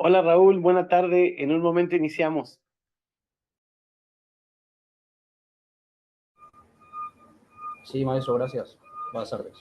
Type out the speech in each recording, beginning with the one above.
Hola Raúl, buena tarde. En un momento iniciamos. Sí, maestro, gracias. Buenas tardes.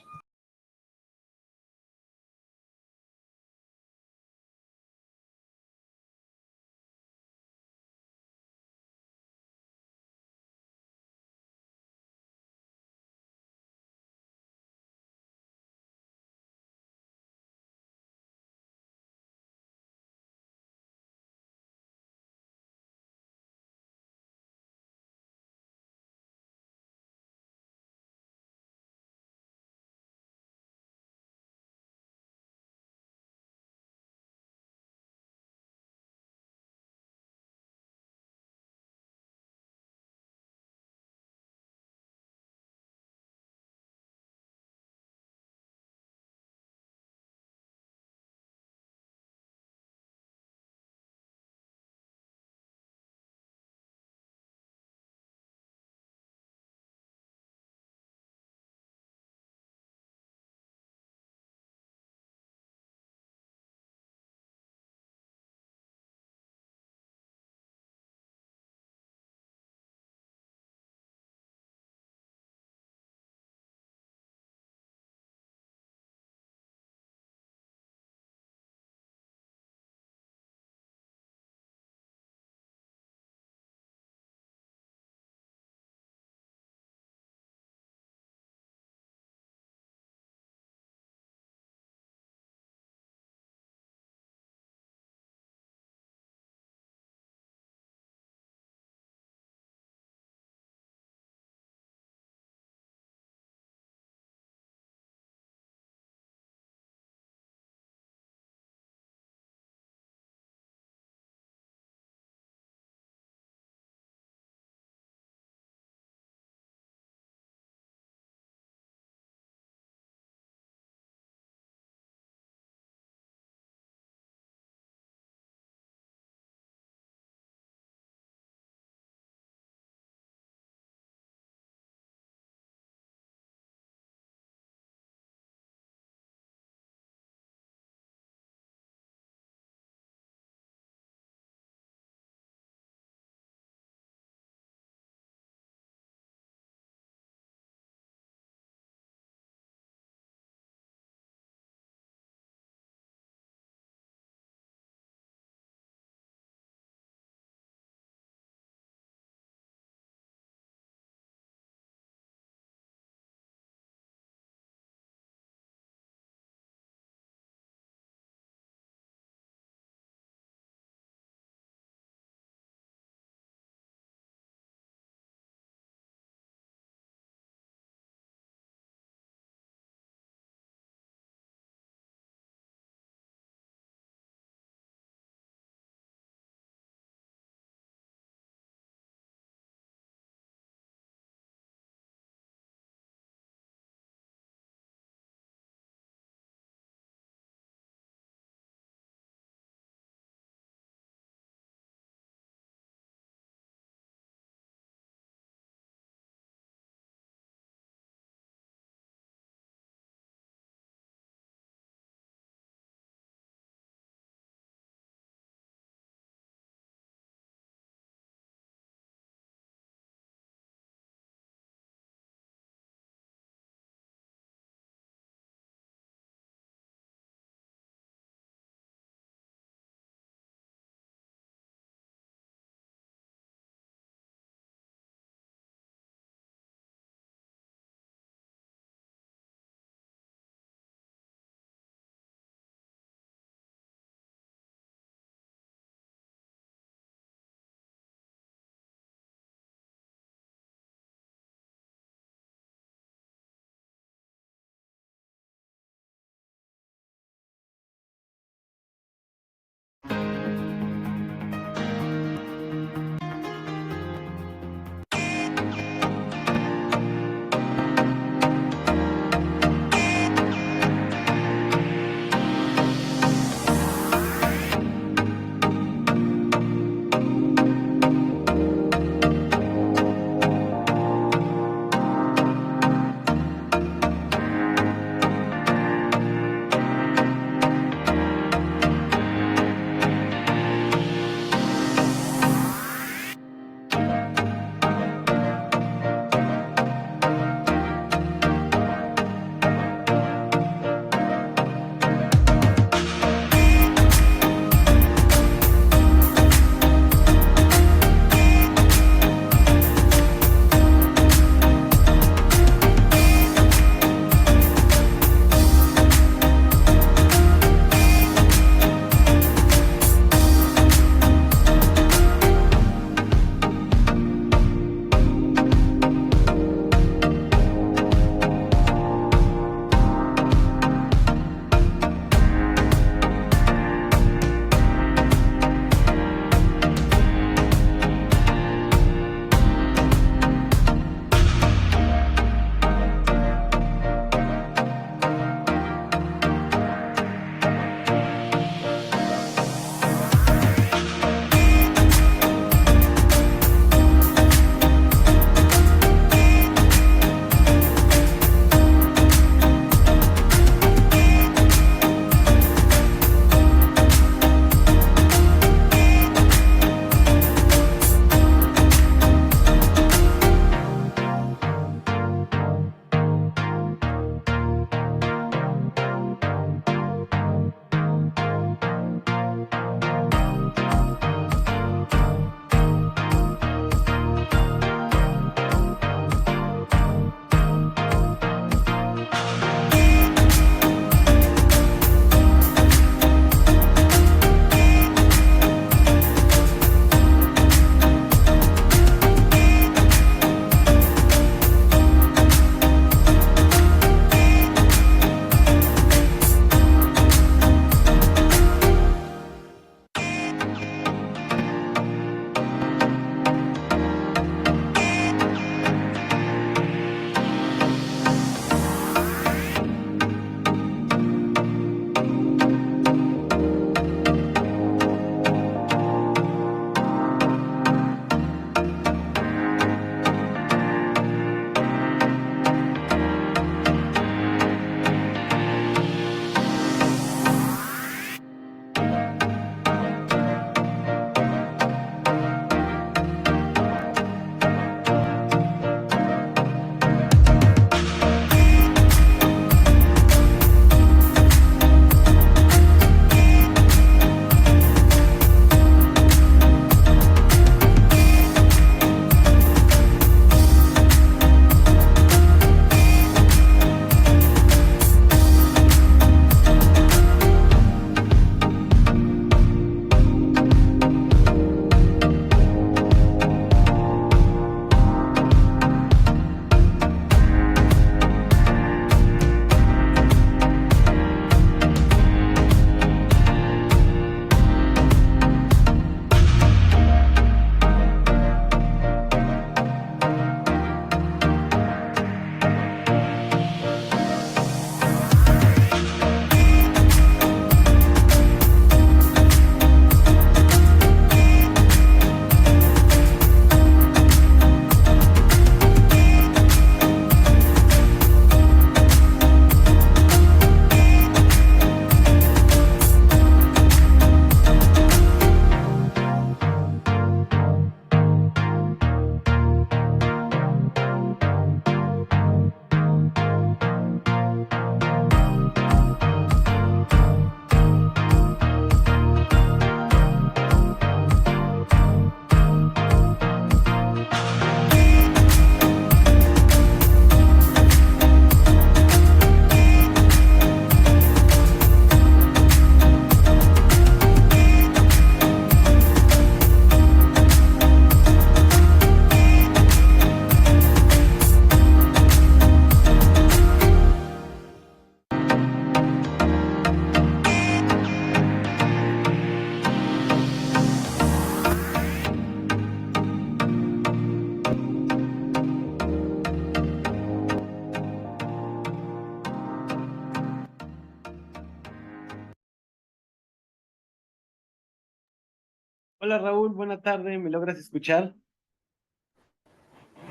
Hola Raúl, buena tarde, ¿me logras escuchar?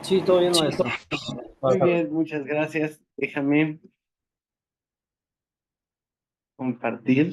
Sí, todo bien, maestro. Muy Buenas tardes. bien, muchas gracias. Déjame compartir.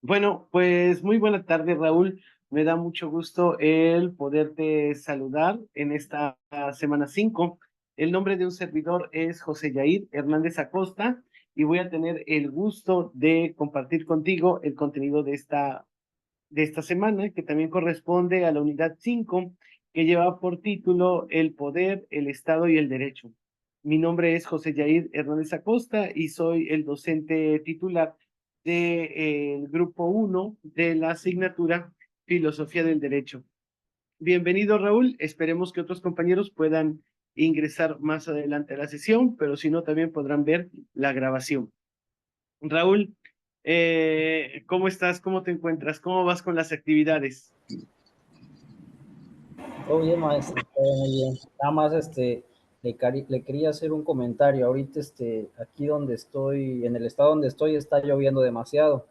Bueno, pues muy buena tarde, Raúl. Me da mucho gusto el poderte saludar en esta semana 5. El nombre de un servidor es José Yair Hernández Acosta y voy a tener el gusto de compartir contigo el contenido de esta semana, que también corresponde a la unidad 5, que lleva por título El poder, el Estado y el derecho. Mi nombre es José Yair Hernández Acosta y soy el docente titular del grupo 1 de la asignatura Filosofía del Derecho. Bienvenido, Raúl. Esperemos que otros compañeros puedan ingresar más adelante a la sesión, pero si no, también podrán ver la grabación. Raúl, ¿cómo estás? ¿Cómo te encuentras? ¿Cómo vas con las actividades? Todo bien, maestro. Todo muy bien. Nada más, le quería hacer un comentario. Ahorita, aquí donde estoy, en el estado donde estoy, está lloviendo demasiado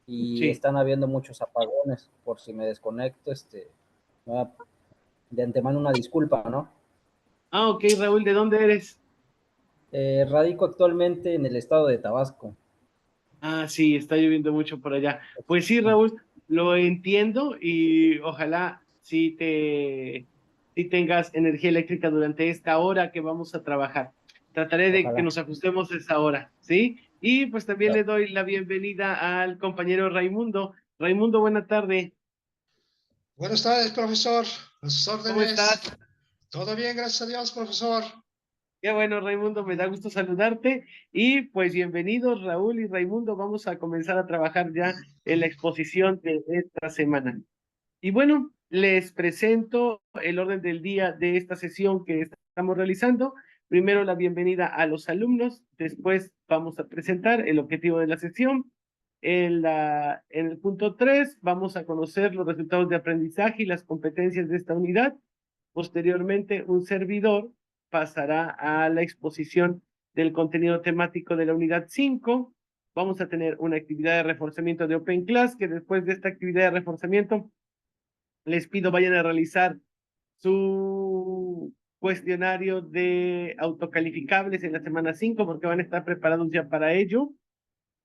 y Sí. están habiendo muchos apagones. Por si me desconecto, de antemano una disculpa, ¿no? Ah, ok, Raúl, ¿de dónde eres? Radico actualmente en el estado de Tabasco. Ah, sí, está lloviendo mucho por allá. Pues sí, Raúl, lo entiendo y ojalá sí tengas energía eléctrica durante esta hora que vamos a trabajar. Trataré de que Ojalá. nos ajustemos a esa hora, ¿sí? Y pues también Claro. le doy la bienvenida al compañero Raimundo. Raimundo, buena tarde. Buenas tardes, profesor. A sus ¿Cómo estás? órdenes. Todo bien, gracias a Dios, profesor. Qué bueno, Raimundo, me da gusto saludarte y pues bienvenidos, Raúl y Raimundo. Vamos a comenzar a trabajar ya en la exposición de esta semana. Y bueno, les presento el orden del día de esta sesión que estamos realizando. Primero la bienvenida a los alumnos, después vamos a presentar el objetivo de la sesión. En el punto 3 vamos a conocer los resultados de aprendizaje y las competencias de esta unidad. Posteriormente, un servidor pasará a la exposición del contenido temático de la unidad 5. Vamos a tener una actividad de reforzamiento de Open Class, que después de esta actividad de reforzamiento les pido vayan a realizar su cuestionario de autocalificables en la semana 5 porque van a estar preparados ya para ello.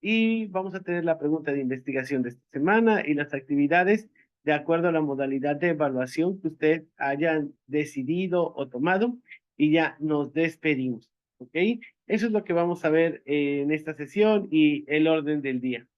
Y vamos a tener la pregunta de investigación de esta semana y las actividades de acuerdo a la modalidad de evaluación que ustedes hayan decidido o tomado y ya nos despedimos, ¿ok? Eso es lo que vamos a ver en esta sesión y el orden del día.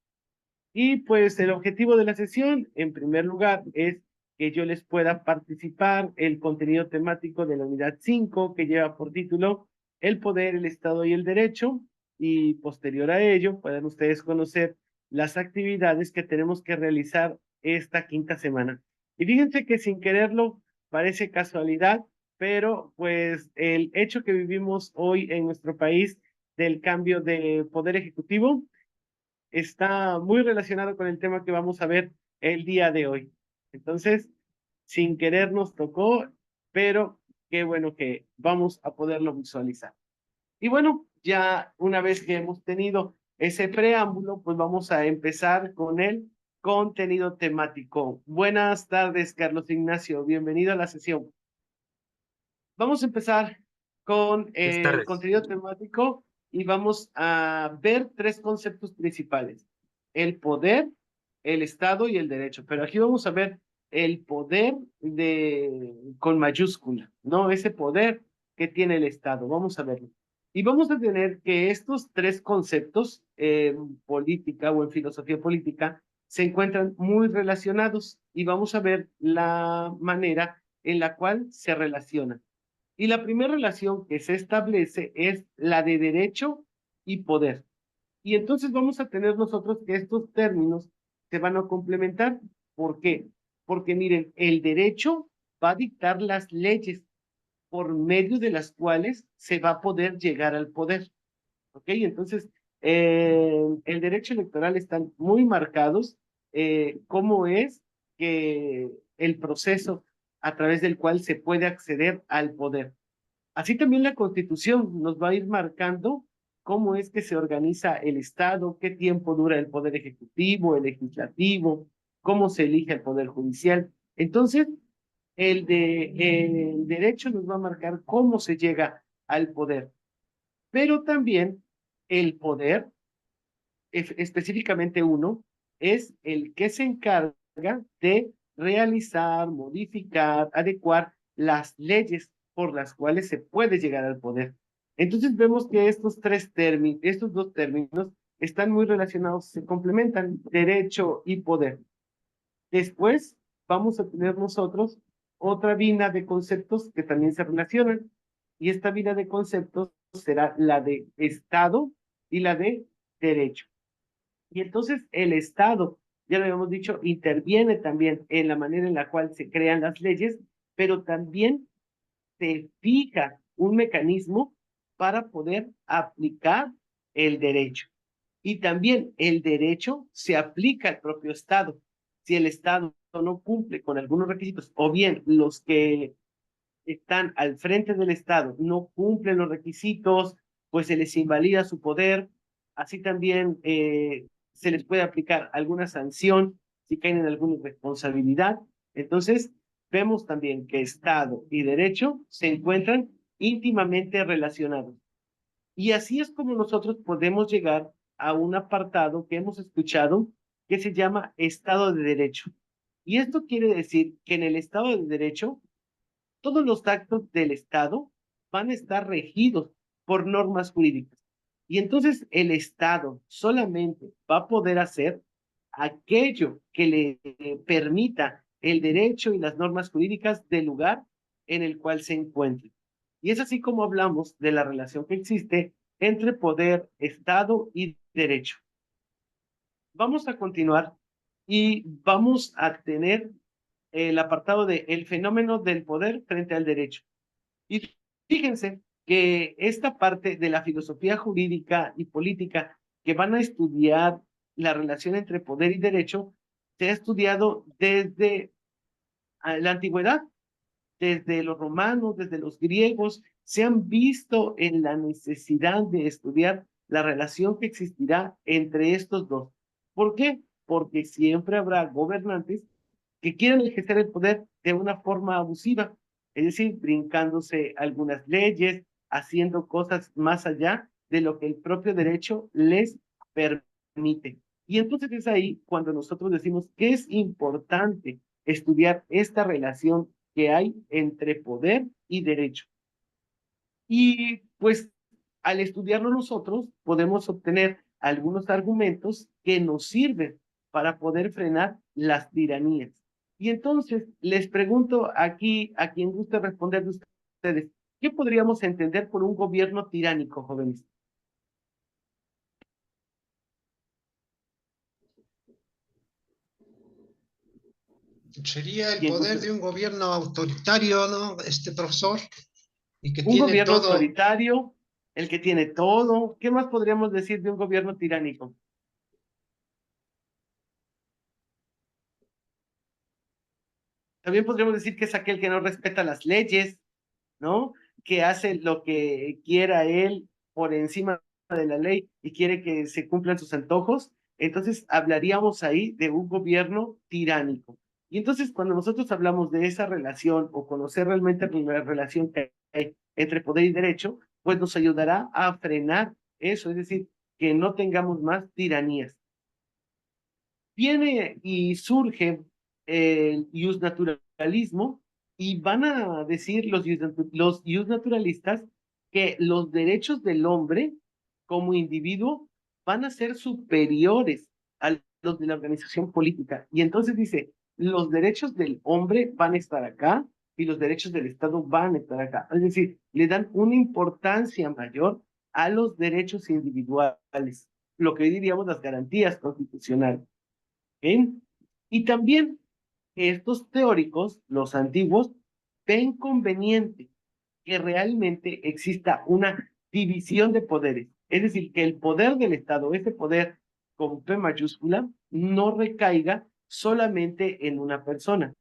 Y pues el objetivo de la sesión, en primer lugar, es que yo les pueda participar el contenido temático de la unidad 5 que lleva por título El poder, el Estado y el derecho, y posterior a ello puedan ustedes conocer las actividades que tenemos que realizar esta quinta semana. Y fíjense que sin quererlo, parece casualidad, pero pues el hecho que vivimos hoy en nuestro país del cambio de poder ejecutivo, está muy relacionado con el tema que vamos a ver el día de hoy. Entonces, sin querer nos tocó, pero qué bueno que vamos a poderlo visualizar. Y bueno, ya una vez que hemos tenido ese preámbulo, pues vamos a empezar con el contenido temático. Buenas tardes, Carlos Ignacio. Bienvenido a la sesión. Vamos a empezar con Buenas el tardes. contenido temático y vamos a ver tres conceptos principales: el poder, el Estado y el derecho. Pero aquí vamos a ver el poder con mayúscula, ¿no? Ese poder que tiene el Estado. Vamos a verlo. Y vamos a tener que estos tres conceptos en política o en filosofía política se encuentran muy relacionados y vamos a ver la manera en la cual se relacionan. Y la primera relación que se establece es la de derecho y poder. Y entonces vamos a tener nosotros que estos términos se van a complementar. ¿Por qué? Porque miren, el derecho va a dictar las leyes por medio de las cuales se va a poder llegar al poder. ¿ok? Entonces, el derecho electoral están muy marcados cómo es que el proceso a través del cual se puede acceder al poder. Así también la Constitución nos va a ir marcando cómo es que se organiza el Estado, qué tiempo dura el poder ejecutivo, el legislativo, cómo se elige el poder judicial. Entonces, el derecho nos va a marcar cómo se llega al poder, pero también el poder, específicamente uno, es el que se encarga de realizar, modificar, adecuar las leyes por las cuales se puede llegar al poder. Entonces vemos que estos dos términos están muy relacionados, se complementan, derecho y poder. Después vamos a tener nosotros otra vina de conceptos que también se relacionan, y esta vina de conceptos será la de Estado y la de derecho. Y entonces el Estado, ya lo habíamos dicho, interviene también en la manera en la cual se crean las leyes, pero también se fija un mecanismo para poder aplicar el derecho. Y también el derecho se aplica al propio Estado. Si el Estado no cumple con algunos requisitos, o bien los que están al frente del Estado no cumplen los requisitos, pues se les invalida su poder. Así también se les puede aplicar alguna sanción si caen en alguna irresponsabilidad. Entonces, vemos también que Estado y derecho se encuentran íntimamente relacionados. Y así es como nosotros podemos llegar a un apartado que hemos escuchado que se llama Estado de Derecho. Y esto quiere decir que en el Estado de Derecho todos los actos del Estado van a estar regidos por normas jurídicas. Y entonces el Estado solamente va a poder hacer aquello que le permita el derecho y las normas jurídicas del lugar en el cual se encuentre. Y es así como hablamos de la relación que existe entre poder, Estado y derecho. Vamos a continuar y vamos a tener el apartado de el fenómeno del poder frente al derecho. Y fíjense que esta parte de la filosofía jurídica y política que van a estudiar la relación entre poder y derecho se ha estudiado desde la antigüedad, desde los romanos, desde los griegos, se han visto en la necesidad de estudiar la relación que existirá entre estos dos. ¿Por qué? Porque siempre habrá gobernantes que quieren ejercer el poder de una forma abusiva, es decir, brincándose algunas leyes, haciendo cosas más allá de lo que el propio derecho les permite. Y entonces es ahí cuando nosotros decimos que es importante estudiar esta relación que hay entre poder y derecho. Y pues al estudiarlo nosotros podemos obtener algunos argumentos que nos sirven para poder frenar las tiranías. Y entonces les pregunto aquí a quien guste responder de ustedes, ¿qué podríamos entender por un gobierno tiránico, jóvenes? Sería el ¿Quién poder guste? de un gobierno autoritario, ¿no? Profesor, y que Un tiene gobierno todo. autoritario, el que tiene todo. ¿Qué más podríamos decir de un gobierno tiránico? También podríamos decir que es aquel que no respeta las leyes, ¿no? Que hace lo que quiera él por encima de la ley y quiere que se cumplan sus antojos. Entonces hablaríamos ahí de un gobierno tiránico. Y entonces cuando nosotros hablamos de esa relación o conocer realmente la relación que hay entre poder y derecho, pues nos ayudará a frenar eso, es decir, que no tengamos más tiranías. Viene y surge el naturalismo y van a decir los naturalistas que los derechos del hombre como individuo van a ser superiores a los de la organización política. Y entonces dice, los derechos del hombre van a estar acá y los derechos del Estado van a estar acá. Es decir, le dan una importancia mayor a los derechos individuales, lo que hoy diríamos las garantías constitucionales. ¿Sí? Y también estos teóricos, los antiguos, ven conveniente que realmente exista una división de poderes. Es decir, que el poder del Estado, ese poder con P mayúscula, no recaiga solamente en una persona.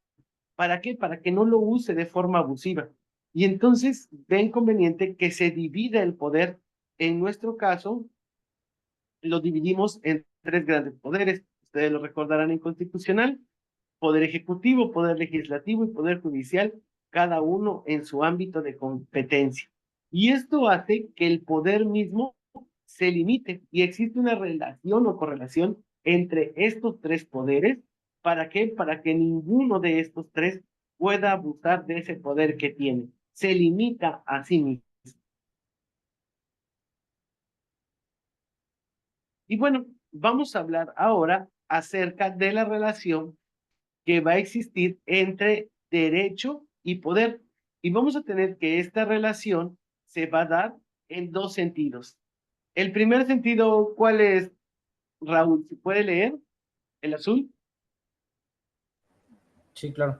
¿Para qué? Para que no lo use de forma abusiva. Y entonces ven conveniente que se divida el poder. En nuestro caso, lo dividimos en tres grandes poderes. Ustedes lo recordarán en constitucional: poder ejecutivo, poder legislativo y poder judicial, cada uno en su ámbito de competencia. Y esto hace que el poder mismo se limite y existe una relación o correlación entre estos tres poderes. ¿Para qué? Para que ninguno de estos tres pueda abusar de ese poder que tiene. Se limita a sí mismo. Y bueno, vamos a hablar ahora acerca de la relación que va a existir entre derecho y poder. Y vamos a tener que esta relación se va a dar en dos sentidos. El primer sentido, ¿cuál es, Raúl? ¿Se puede leer? ¿El azul? Sí, claro.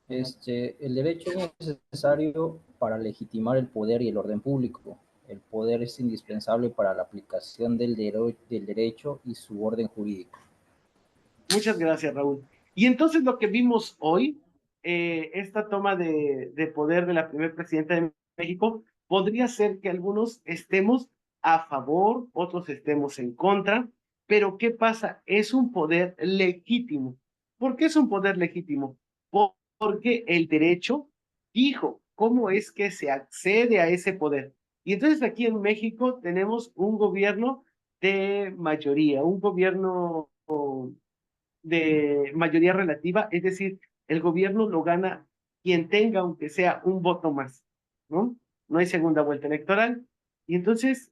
El derecho es necesario para legitimar el poder y el orden público. El poder es indispensable para la aplicación del derecho y su orden jurídico. Muchas gracias, Raúl. Y entonces lo que vimos hoy, esta toma de poder de la primera presidenta de México, podría ser que algunos estemos a favor, otros estemos en contra, pero ¿qué pasa? Es un poder legítimo. ¿Por qué es un poder legítimo? Porque el derecho dijo cómo es que se accede a ese poder. Y entonces aquí en México tenemos un gobierno de mayoría, un gobierno de mayoría relativa, es decir, el gobierno lo gana quien tenga, aunque sea un voto más, ¿no? No hay segunda vuelta electoral. Y entonces,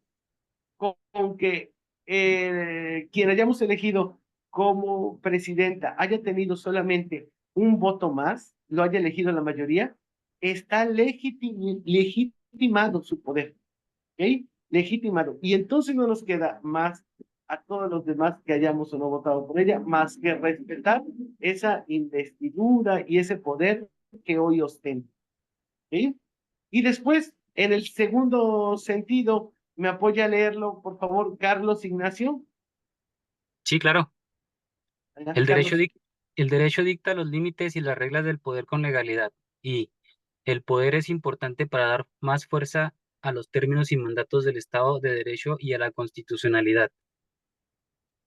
con que quien hayamos elegido como presidenta haya tenido solamente un voto más, lo haya elegido la mayoría, está legitimado su poder. ¿Ok? Legitimado. Y entonces no nos queda más a todos los demás que hayamos o no votado por ella, más que respetar esa investidura y ese poder que hoy ostenta. ¿Ok? Y después, en el segundo sentido, ¿me apoya a leerlo, por favor, Carlos Ignacio? Sí, claro. Adelante, El derecho, Carlos. el derecho dicta los límites y las reglas del poder con legalidad, y el poder es importante para dar más fuerza a los términos y mandatos del Estado de Derecho y a la constitucionalidad.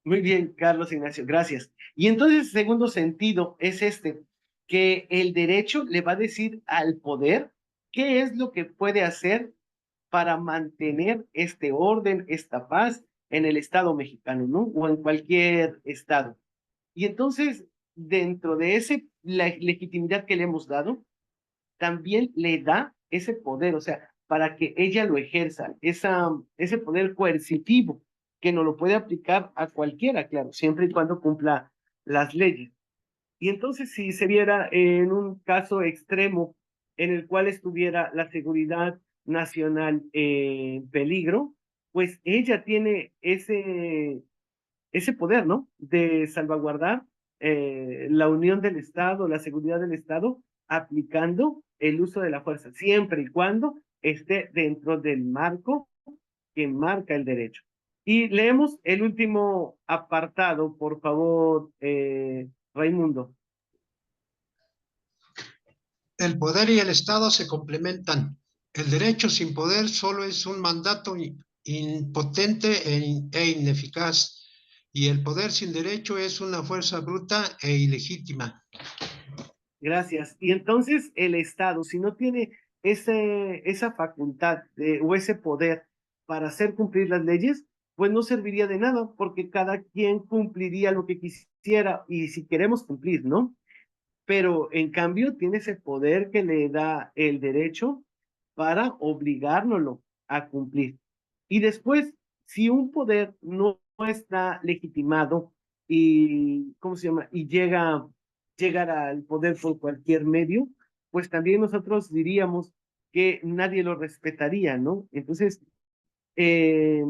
Muy bien, Carlos Ignacio, gracias. Y entonces el segundo sentido es este, que el derecho le va a decir al poder qué es lo que puede hacer para mantener este orden, esta paz en el Estado mexicano, ¿no? O en cualquier estado. Y entonces, dentro de la legitimidad que le hemos dado, también le da ese poder, o sea, para que ella lo ejerza, ese poder coercitivo, que no lo puede aplicar a cualquiera, claro, siempre y cuando cumpla las leyes. Y entonces, si se viera en un caso extremo en el cual estuviera la seguridad nacional en peligro, pues ella tiene ese poder, ¿no? De salvaguardar la unión del Estado, la seguridad del Estado, aplicando el uso de la fuerza, siempre y cuando esté dentro del marco que marca el derecho. Y leemos el último apartado, por favor, Raimundo. El poder y el Estado se complementan. El derecho sin poder solo es un mandato impotente e ineficaz, y el poder sin derecho es una fuerza bruta e ilegítima. Gracias. Y entonces el Estado, si no tiene esa facultad o ese poder para hacer cumplir las leyes, pues no serviría de nada, porque cada quien cumpliría lo que quisiera y si queremos cumplir, ¿no? Pero en cambio tiene ese poder que le da el derecho para obligárnoslo a cumplir. Y después, si un poder no está legitimado y, ¿cómo se llama? Y llegar al poder por cualquier medio, pues también nosotros diríamos que nadie lo respetaría, ¿no? Entonces, eh,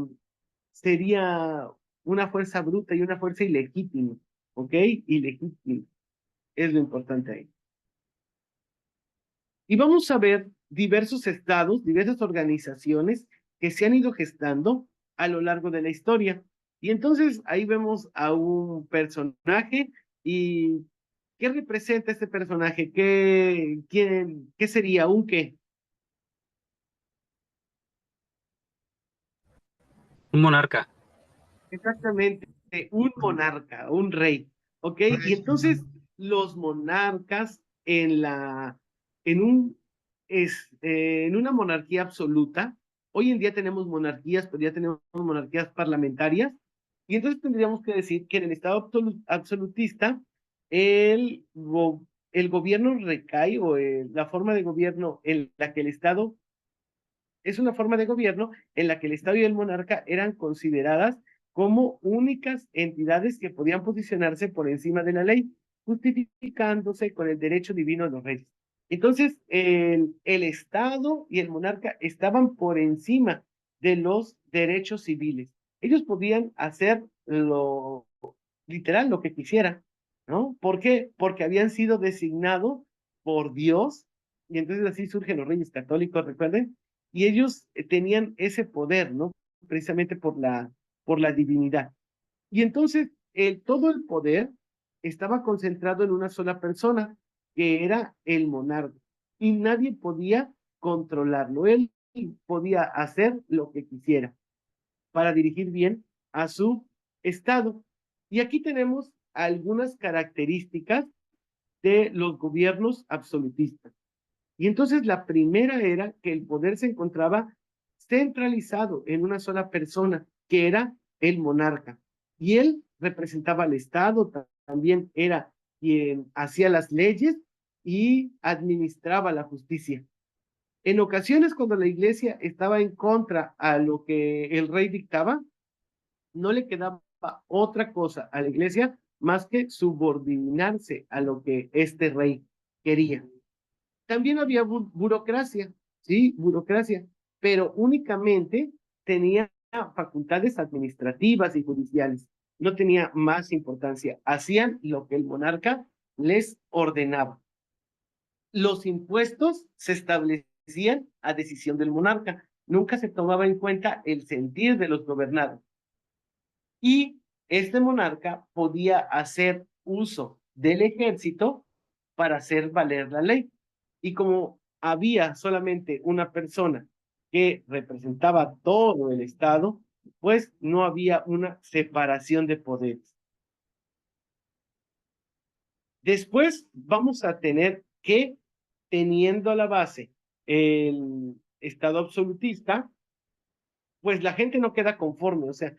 sería una fuerza bruta y una fuerza ilegítima, ¿ok? Ilegítima, es lo importante ahí. Y vamos a ver diversos estados, diversas organizaciones que se han ido gestando a lo largo de la historia. Y entonces ahí vemos a un personaje y ¿qué representa este personaje? ¿Qué sería? ¿Un qué? Un monarca. Exactamente, un monarca, un rey, ¿ok? Y entonces los monarcas en un, en una monarquía absoluta, hoy en día tenemos monarquías, pero ya tenemos monarquías parlamentarias, y entonces tendríamos que decir que en el estado absolutista, el gobierno recae, o la forma de gobierno en la que el estado es una forma de gobierno en la que el Estado y el monarca eran consideradas como únicas entidades que podían posicionarse por encima de la ley, justificándose con el derecho divino de los reyes. Entonces, el Estado y el monarca estaban por encima de los derechos civiles. Ellos podían hacer literal lo que quisieran, ¿no? ¿Por qué? Porque habían sido designados por Dios, y entonces así surgen los reyes católicos, recuerden, y ellos tenían ese poder, ¿no? Precisamente por la divinidad. Y entonces todo el poder estaba concentrado en una sola persona, que era el monarca, y nadie podía controlarlo. Él podía hacer lo que quisiera para dirigir bien a su estado. Y aquí tenemos algunas características de los gobiernos absolutistas. Y entonces la primera era que el poder se encontraba centralizado en una sola persona, que era el monarca. Y él representaba al Estado, también era quien hacía las leyes y administraba la justicia. En ocasiones, cuando la iglesia estaba en contra a lo que el rey dictaba, no le quedaba otra cosa a la iglesia más que subordinarse a lo que este rey quería. También había burocracia, ¿sí? Burocracia, pero únicamente tenía facultades administrativas y judiciales. No tenía más importancia. Hacían lo que el monarca les ordenaba. Los impuestos se establecían a decisión del monarca. Nunca se tomaba en cuenta el sentir de los gobernados. Y este monarca podía hacer uso del ejército para hacer valer la ley. Y como había solamente una persona que representaba todo el Estado, pues no había una separación de poderes. Después vamos a tener que, teniendo a la base el Estado absolutista, pues la gente no queda conforme, o sea,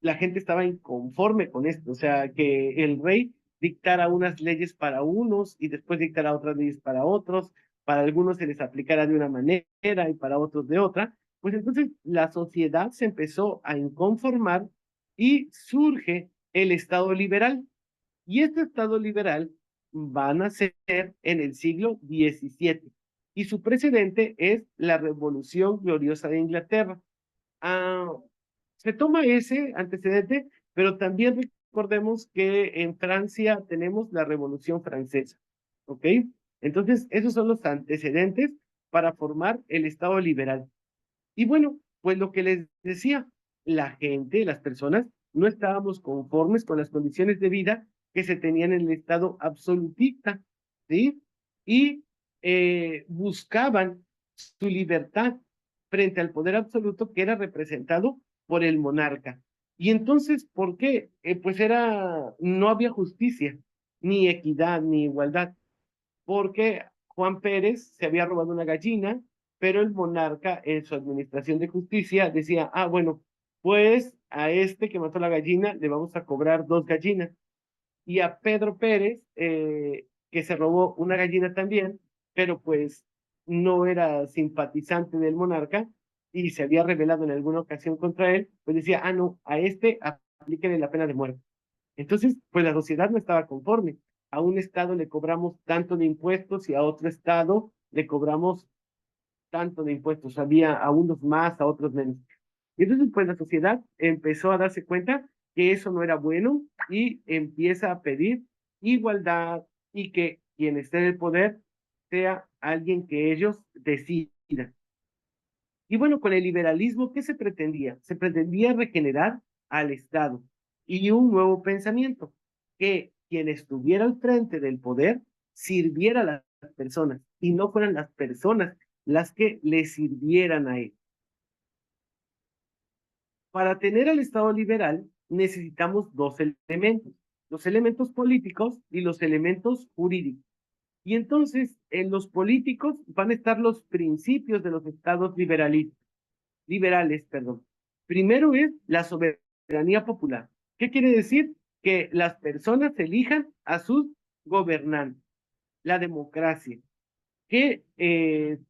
la gente estaba inconforme con esto, o sea, que el rey dictara unas leyes para unos y después dictara otras leyes para otros, para algunos se les aplicara de una manera y para otros de otra, pues entonces la sociedad se empezó a inconformar y surge el Estado liberal. Y este Estado liberal va a nacer en el siglo XVII y su precedente es la Revolución Gloriosa de Inglaterra. Ah, se toma ese antecedente, pero también recordemos que en Francia tenemos la Revolución Francesa, ¿ok? Entonces, esos son los antecedentes para formar el Estado liberal. Y bueno, pues lo que les decía, la gente, las personas, no estábamos conformes con las condiciones de vida que se tenían en el Estado absolutista, ¿sí? Y buscaban su libertad frente al poder absoluto que era representado por el monarca. Y entonces, ¿por qué? Pues no había justicia, ni equidad, ni igualdad, porque Juan Pérez se había robado una gallina, pero el monarca en su administración de justicia decía, ah, bueno, pues a este que mató la gallina le vamos a cobrar 2 gallinas. Y a Pedro Pérez, que se robó una gallina también, pero pues no era simpatizante del monarca y se había rebelado en alguna ocasión contra él, pues decía, ah, no, a este aplíquenle la pena de muerte. Entonces, pues la sociedad no estaba conforme. A un estado le cobramos tanto de impuestos y a otro estado le cobramos tanto de impuestos. Había a unos más, a otros menos. Y entonces, pues la sociedad empezó a darse cuenta que eso no era bueno y empieza a pedir igualdad y que quien esté en el poder sea alguien que ellos decidan. Y bueno, con el liberalismo, ¿qué se pretendía? Se pretendía regenerar al Estado y un nuevo pensamiento, que quien estuviera al frente del poder sirviera a las personas y no fueran las personas las que le sirvieran a él. Para tener al Estado liberal necesitamos dos elementos, los elementos políticos y los elementos jurídicos. Y entonces en los políticos van a estar los principios de los estados liberales, perdón. Primero es la soberanía popular. ¿Qué quiere decir? Que las personas elijan a sus gobernantes. La democracia, que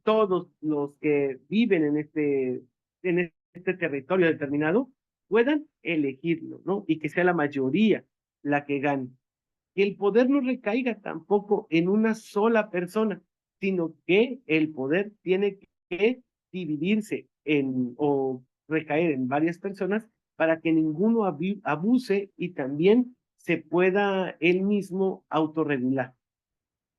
todos los que viven en este territorio determinado puedan elegirlo, ¿no? Y que sea la mayoría la que gane. Que el poder no recaiga tampoco en una sola persona, sino que el poder tiene que dividirse o recaer en varias personas para que ninguno abuse y también se pueda él mismo autorregular.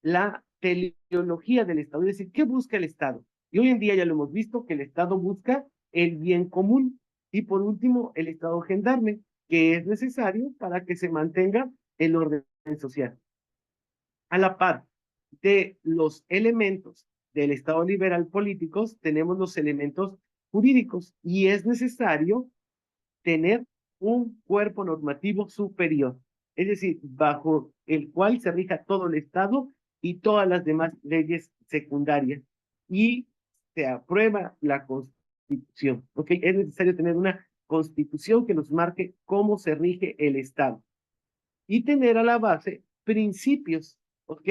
La teleología del Estado, es decir, ¿qué busca el Estado? Y hoy en día ya lo hemos visto que el Estado busca el bien común. Y por último, el Estado gendarme, que es necesario para que se mantenga el orden social. A la par de los elementos del Estado liberal políticos, tenemos los elementos jurídicos y es necesario tener un cuerpo normativo superior, es decir, bajo el cual se rija todo el Estado y todas las demás leyes secundarias y se aprueba la Constitución, ¿ok? Es necesario tener una Constitución que nos marque cómo se rige el Estado y tener a la base principios, ¿ok?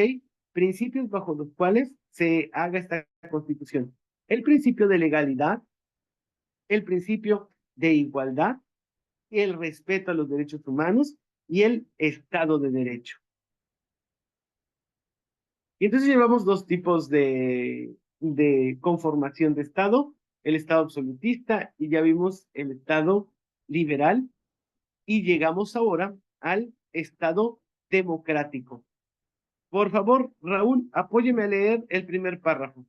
Principios bajo los cuales se haga esta Constitución. El principio de legalidad, el principio de igualdad, el respeto a los derechos humanos y el Estado de Derecho. Y entonces llevamos dos tipos de conformación de Estado, el Estado absolutista y ya vimos el Estado liberal y llegamos ahora al Estado democrático. Por favor, Raúl, apóyeme a leer el primer párrafo.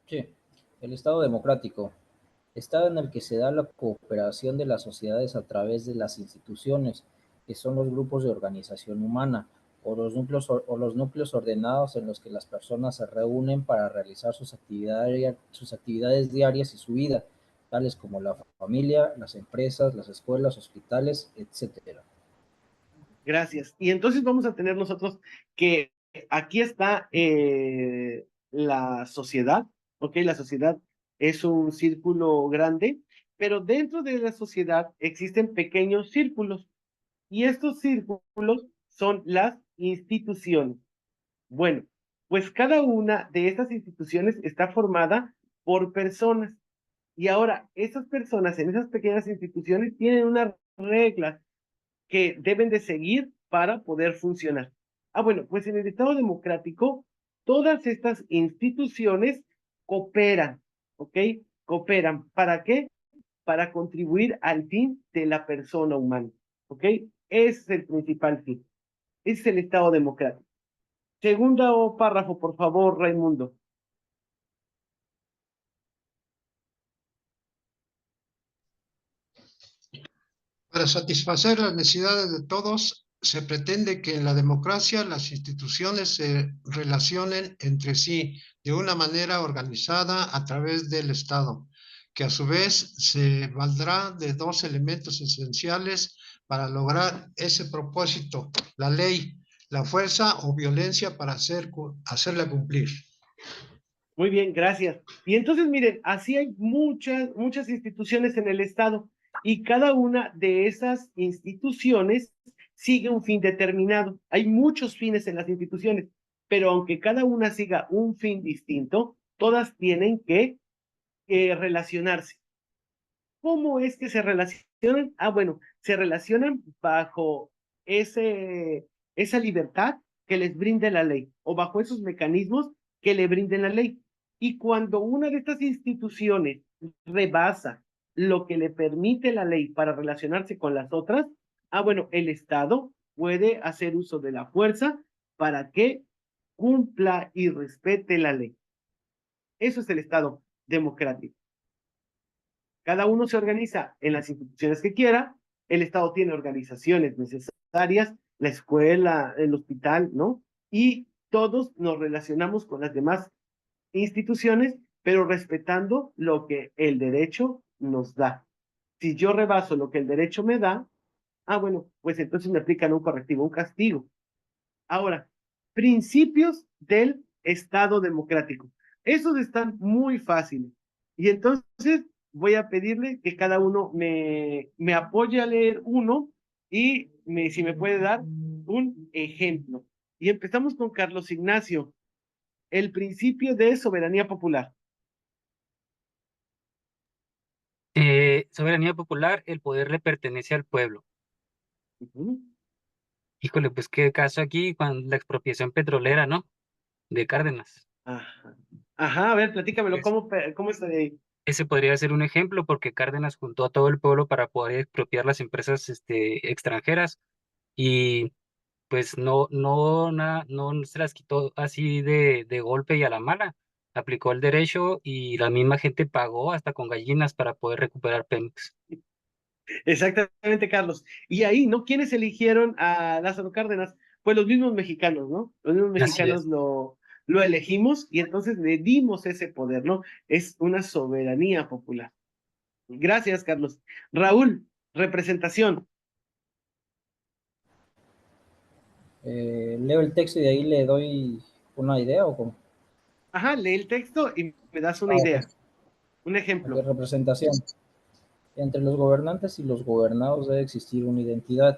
Sí, el Estado democrático. Estado en el que se da la cooperación de las sociedades a través de las instituciones, que son los grupos de organización humana, o los núcleos ordenados en los que las personas se reúnen para realizar sus actividades diarias y su vida, tales como la familia, las empresas, las escuelas, hospitales, etcétera. Gracias. Y entonces vamos a tener nosotros que aquí está la sociedad, ¿ok? La sociedad es un círculo grande, pero dentro de la sociedad existen pequeños círculos y estos círculos son las instituciones. Bueno, pues cada una de estas instituciones está formada por personas y ahora esas personas en esas pequeñas instituciones tienen unas reglas que deben de seguir para poder funcionar. Ah, bueno, pues en el Estado democrático, todas estas instituciones cooperan, ¿ok? Cooperan. ¿Para qué? Para contribuir al fin de la persona humana, ¿ok? Ese es el principal fin. Ese es el Estado democrático. Segundo párrafo, por favor, Raimundo. Para satisfacer las necesidades de todos, se pretende que en la democracia las instituciones se relacionen entre sí de una manera organizada a través del Estado, que a su vez se valdrá de dos elementos esenciales para lograr ese propósito: la ley, la fuerza o violencia para hacerla cumplir. Muy bien, gracias. Y entonces, miren, así hay muchas instituciones en el Estado y cada una de esas instituciones sigue un fin determinado. Hay muchos fines en las instituciones, pero aunque cada una siga un fin distinto, todas tienen que relacionarse. ¿Cómo es que se relacionan? Ah, bueno, se relacionan bajo esa libertad que les brinde la ley o bajo esos mecanismos que le brinden la ley. Y cuando una de estas instituciones rebasa lo que le permite la ley para relacionarse con las otras, ah, bueno, el Estado puede hacer uso de la fuerza para que cumpla y respete la ley. Eso es el Estado democrático. Cada uno se organiza en las instituciones que quiera, el Estado tiene organizaciones necesarias, la escuela, el hospital, ¿no? Y todos nos relacionamos con las demás instituciones, pero respetando lo que el derecho nos da. Si yo rebaso lo que el derecho me da, bueno, pues entonces me aplican un correctivo, un castigo. Ahora, principios del Estado democrático. Esos están muy fáciles. Y entonces voy a pedirle que cada uno me apoye a leer uno y si me puede dar un ejemplo. Y empezamos con Carlos Ignacio, el principio de soberanía popular. Soberanía popular, el poder le pertenece al pueblo. Ujú. Híjole, pues qué caso aquí con la expropiación petrolera, ¿no? De Cárdenas. Ajá. Ajá, a ver, platícamelo, Es- ¿cómo está de ahí? Ese podría ser un ejemplo porque Cárdenas juntó a todo el pueblo para poder expropiar las empresas extranjeras y pues no se las quitó así de golpe y a la mala. Aplicó el derecho y la misma gente pagó hasta con gallinas para poder recuperar Pemex. Exactamente, Carlos. Y ahí, ¿no? ¿Quiénes eligieron a Lázaro Cárdenas? Pues los mismos mexicanos, ¿no? Los mismos Así mexicanos es. lo elegimos y entonces le dimos ese poder, ¿no? Es una soberanía popular. Gracias, Carlos. Raúl, representación. Leo el texto y de ahí le doy una idea o cómo. Ajá, lee el texto y me das una Ok, idea, un ok, ejemplo. representación. Entre los gobernantes y los gobernados debe existir una identidad,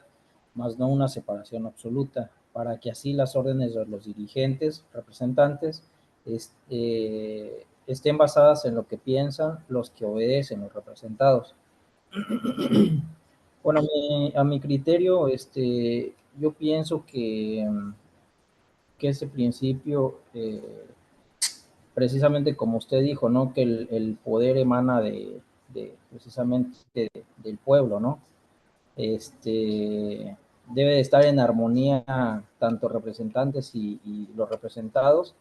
mas no una separación absoluta, para que así las órdenes de los dirigentes, representantes, estén basadas en lo que piensan los que obedecen los representados. Bueno, a mi criterio, yo pienso que ese principio, precisamente como usted dijo, ¿no? Que el poder emana precisamente del pueblo, ¿no? Debe de estar en armonía tanto representantes y los representados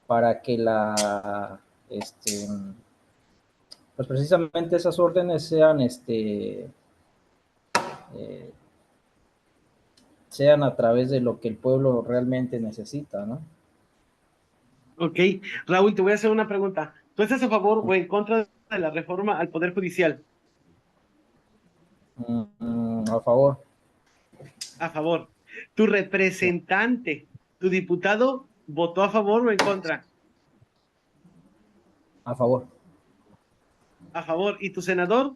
para que pues precisamente esas órdenes eh, sean a través de lo que el pueblo realmente necesita, ¿no? Ok, Raúl, te voy a hacer una pregunta. ¿Tú estás a favor o en contra de la reforma al Poder Judicial? A favor. A favor. ¿Tu representante, tu diputado, votó a favor o en contra? A favor. A favor. ¿Y tu senador?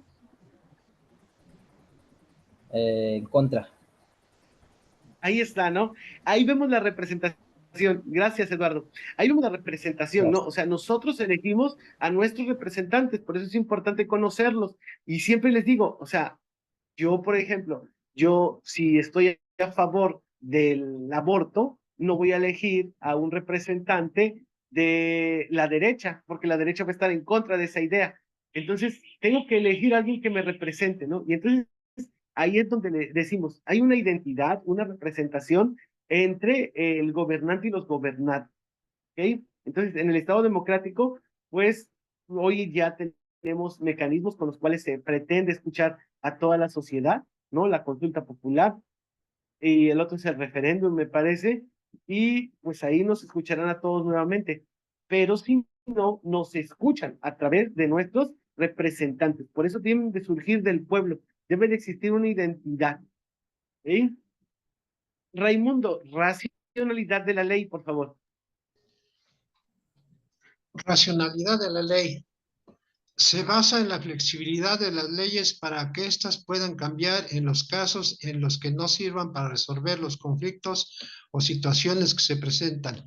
En contra. Ahí está, ¿no? Ahí vemos la representación. Gracias, Eduardo. Ahí vemos la representación, ¿no? O sea, nosotros elegimos a nuestros representantes, por eso es importante conocerlos. Y siempre les digo, o sea, yo, por ejemplo, yo si estoy a favor del aborto, no voy a elegir a un representante de la derecha, porque la derecha va a estar en contra de esa idea. Entonces, tengo que elegir a alguien que me represente, ¿no? Y entonces ahí es donde le decimos, hay una identidad, una representación entre el gobernante y los gobernados, ¿ok? Entonces, en el Estado democrático, pues hoy ya tenemos mecanismos con los cuales se pretende escuchar a toda la sociedad, ¿no? La consulta popular y el otro es el referéndum, me parece, y pues ahí nos escucharán a todos nuevamente, pero si no, nos escuchan a través de nuestros representantes, por eso tienen de surgir del pueblo, debe de existir una identidad, ¿sí? Raimundo, racionalidad de la ley, por favor. Racionalidad de la ley. Se basa en la flexibilidad de las leyes para que éstas puedan cambiar en los casos en los que no sirvan para resolver los conflictos o situaciones que se presentan.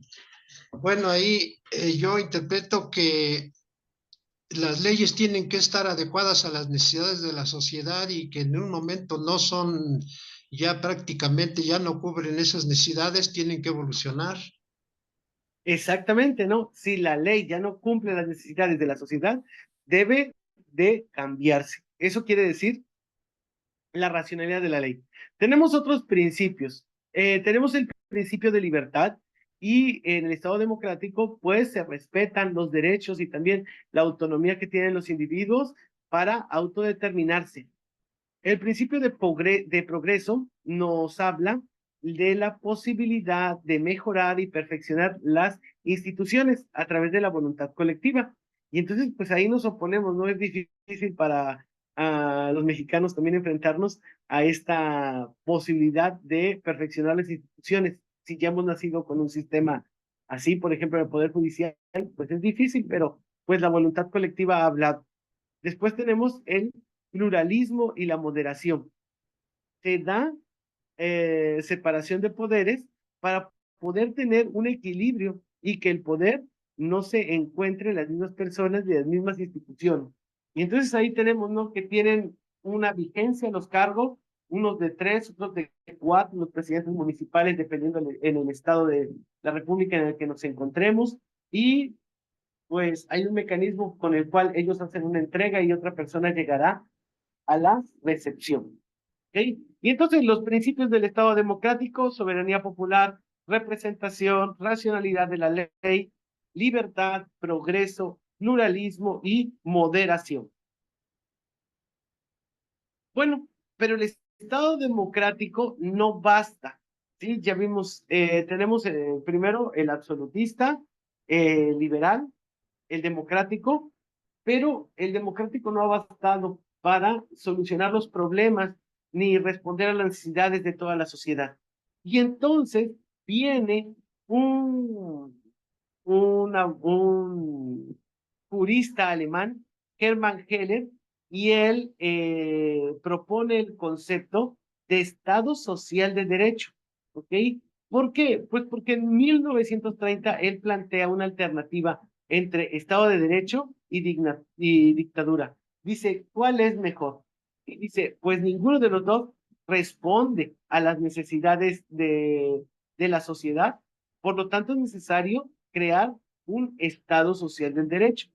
Bueno, ahí yo interpreto que las leyes tienen que estar adecuadas a las necesidades de la sociedad y que en un momento no son, ya prácticamente ya no cubren esas necesidades, tienen que evolucionar. Exactamente, ¿no? Si la ley ya no cumple las necesidades de la sociedad, debe de cambiarse. Eso quiere decir la racionalidad de la ley. Tenemos otros principios. Tenemos el principio de libertad y en el Estado democrático pues se respetan los derechos y también la autonomía que tienen los individuos para autodeterminarse. El principio de progreso nos habla de la posibilidad de mejorar y perfeccionar las instituciones a través de la voluntad colectiva. Y entonces, pues ahí nos oponemos, ¿no? Es difícil para los mexicanos también enfrentarnos a esta posibilidad de perfeccionar las instituciones. Si ya hemos nacido con un sistema así, por ejemplo, el Poder Judicial, pues es difícil, pero pues la voluntad colectiva ha hablado. Después tenemos el pluralismo y la moderación. Se da separación de poderes para poder tener un equilibrio y que el poder no se encuentre en las mismas personas de las mismas instituciones. Y entonces ahí tenemos, ¿no? Que tienen una vigencia los cargos, unos de 3, otros de 4, los presidentes municipales, dependiendo en el estado de la República en el que nos encontremos. Y pues hay un mecanismo con el cual ellos hacen una entrega y otra persona llegará a la recepción. ¿Okay? Y entonces los principios del Estado democrático, soberanía popular, representación, racionalidad de la ley, libertad, progreso, pluralismo y moderación. Bueno, pero el Estado democrático no basta. ¿Sí? Ya vimos, tenemos primero el absolutista, liberal, el democrático, pero el democrático no ha bastado para solucionar los problemas ni responder a las necesidades de toda la sociedad. Y entonces viene un jurista alemán, Hermann Heller, y él propone el concepto de Estado Social de Derecho. ¿Ok? ¿Por qué? Pues porque en 1930 él plantea una alternativa entre Estado de Derecho y dictadura. Dice, ¿cuál es mejor? Y dice, pues ninguno de los dos responde a las necesidades de la sociedad, por lo tanto es necesario crear un Estado social del derecho,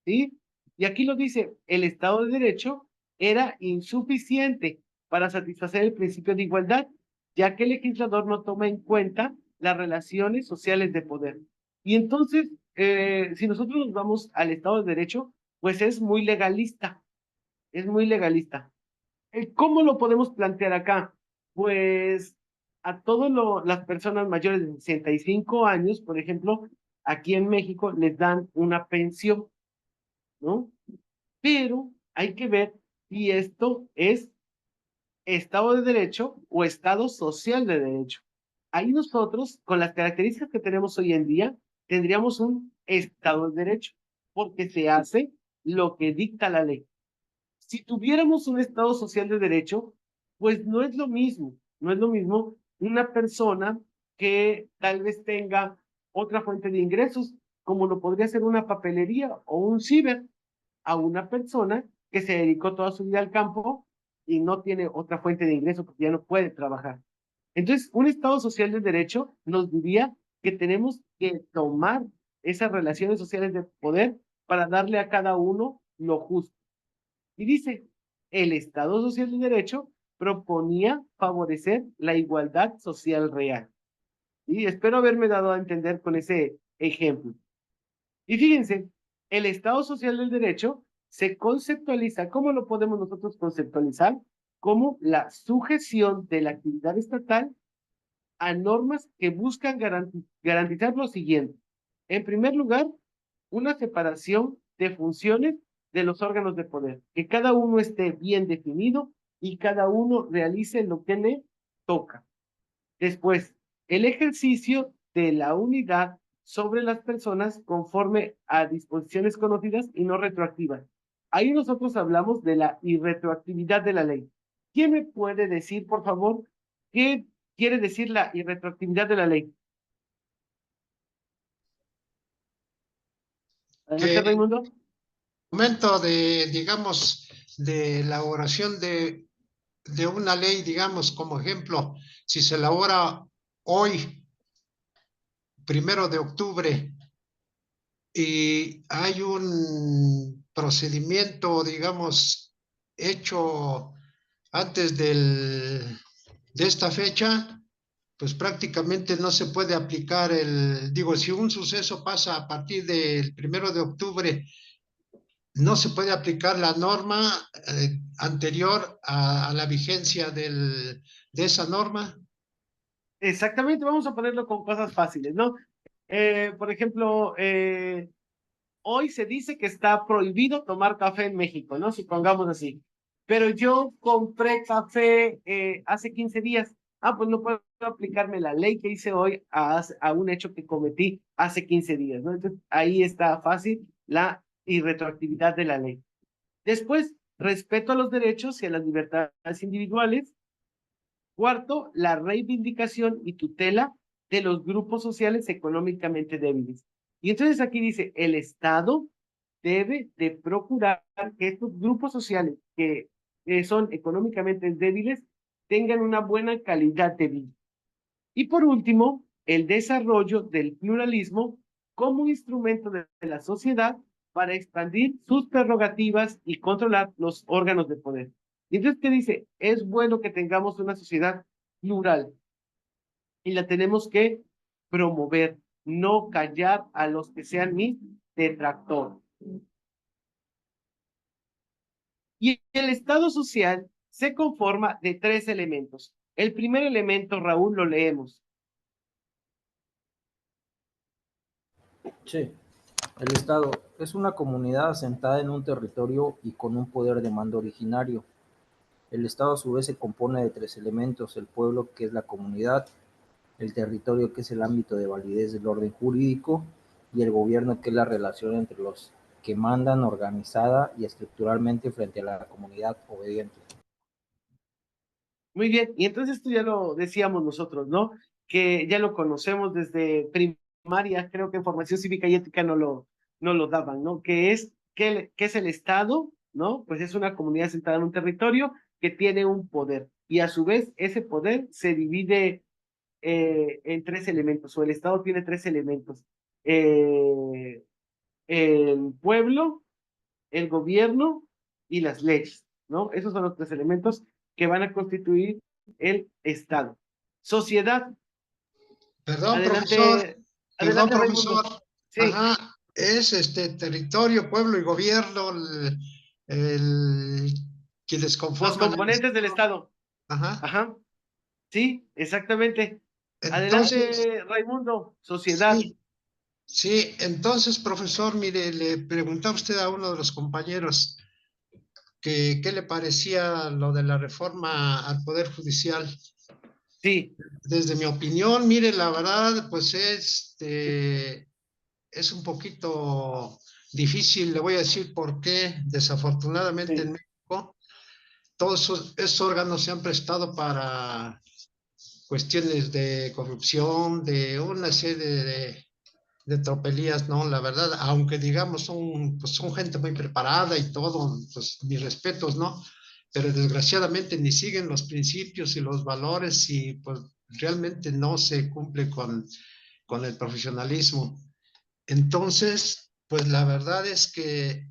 ¿sí? Y aquí lo dice, el Estado de Derecho era insuficiente para satisfacer el principio de igualdad, ya que el legislador no toma en cuenta las relaciones sociales de poder. Y entonces, si nosotros nos vamos al Estado de Derecho, pues es muy legalista, es muy legalista. ¿Cómo lo podemos plantear acá? Pues a todas las personas mayores de 65 años, por ejemplo, aquí en México les dan una pensión, ¿no? Pero hay que ver si esto es Estado de Derecho o Estado social de Derecho. Ahí nosotros, con las características que tenemos hoy en día, tendríamos un Estado de Derecho, porque se hace lo que dicta la ley. Si tuviéramos un Estado social de derecho, pues no es lo mismo, no es lo mismo una persona que tal vez tenga otra fuente de ingresos, como lo podría ser una papelería o un ciber, a una persona que se dedicó toda su vida al campo y no tiene otra fuente de ingreso porque ya no puede trabajar. Entonces, un Estado social de derecho nos diría que tenemos que tomar esas relaciones sociales de poder para darle a cada uno lo justo. Y dice, el Estado Social de Derecho proponía favorecer la igualdad social real. Y espero haberme dado a entender con ese ejemplo. Y fíjense, el Estado Social del Derecho se conceptualiza, ¿cómo lo podemos nosotros conceptualizar? Como la sujeción de la actividad estatal a normas que buscan garantizar lo siguiente. En primer lugar, una separación de funciones de los órganos de poder, que cada uno esté bien definido y cada uno realice lo que le toca. Después, el ejercicio de la unidad sobre las personas conforme a disposiciones conocidas y no retroactivas. Ahí nosotros hablamos de la irretroactividad de la ley. ¿Quién me puede decir, por favor, qué quiere decir la irretroactividad de la ley? Adelante, Que Raimundo. momento de, digamos, de elaboración de una ley, digamos, como ejemplo, si se elabora hoy, 1 de octubre, y hay un procedimiento, digamos, hecho antes de esta fecha, pues prácticamente no se puede aplicar digo, si un suceso pasa a partir del 1 de octubre, no se puede aplicar la norma anterior a la vigencia de esa norma. Exactamente, vamos a ponerlo con cosas fáciles, ¿no? Por ejemplo, hoy se dice que está prohibido tomar café en México, ¿no? Supongamos así. Pero yo compré café hace 15 días. Ah, pues no puedo aplicarme la ley que hice hoy a un hecho que cometí hace 15 días, ¿no? Entonces, ahí está fácil la irretroactividad de la ley. Después, respeto a los derechos y a las libertades individuales. Cuarto, la reivindicación y tutela de los grupos sociales económicamente débiles. Y entonces aquí dice, el Estado debe de procurar que estos grupos sociales que son económicamente débiles tengan una buena calidad de vida. Y por último, el desarrollo del pluralismo como instrumento de la sociedad para expandir sus prerrogativas y controlar los órganos de poder. Y entonces, ¿qué dice? Es bueno que tengamos una sociedad plural y la tenemos que promover, no callar a los que sean mis detractores. Y el Estado social se conforma de 3 elementos. El primer elemento, Raúl, lo leemos. Sí, el Estado es una comunidad asentada en un territorio y con un poder de mando originario. El Estado a su vez se compone de 3 elementos: el pueblo, que es la comunidad; el territorio, que es el ámbito de validez del orden jurídico; y el gobierno, que es la relación entre los que mandan organizada y estructuralmente frente a la comunidad obediente. Muy bien, y entonces esto ya lo decíamos nosotros, ¿no? Que ya lo conocemos desde primaria, creo que en formación cívica y ética no lo daban, ¿no? ¿Qué es el Estado? ¿No? Pues es una comunidad sentada en un territorio que tiene un poder, y a su vez ese poder se divide en 3 elementos, o el Estado tiene 3 elementos. El pueblo, el gobierno y las leyes, ¿no? Esos son los 3 elementos que van a constituir el Estado. Sociedad. Perdón, profesor. Adelante, Perdón, adelante, profesor. Raimundo. Sí, Ajá, es territorio, pueblo y gobierno el, quienes los conforman el componentes del Estado. Estado. Ajá. Ajá, sí, exactamente. Entonces, Adelante, Raimundo. Sociedad. sí, sí, entonces, profesor, mire, le preguntaba usted a uno de los compañeros que qué le parecía lo de la reforma al Poder Judicial. Sí, Desde mi opinión, mire, la verdad, pues es un poquito difícil, le voy a decir por qué. Desafortunadamente en sí. México, todos esos órganos se han prestado para cuestiones de corrupción, de una serie de tropelías, ¿no? La verdad, aunque digamos pues son gente muy preparada y todo, pues mis respetos, ¿no? Pero desgraciadamente ni siguen los principios y los valores y pues realmente no se cumple con el profesionalismo. Entonces, pues la verdad es que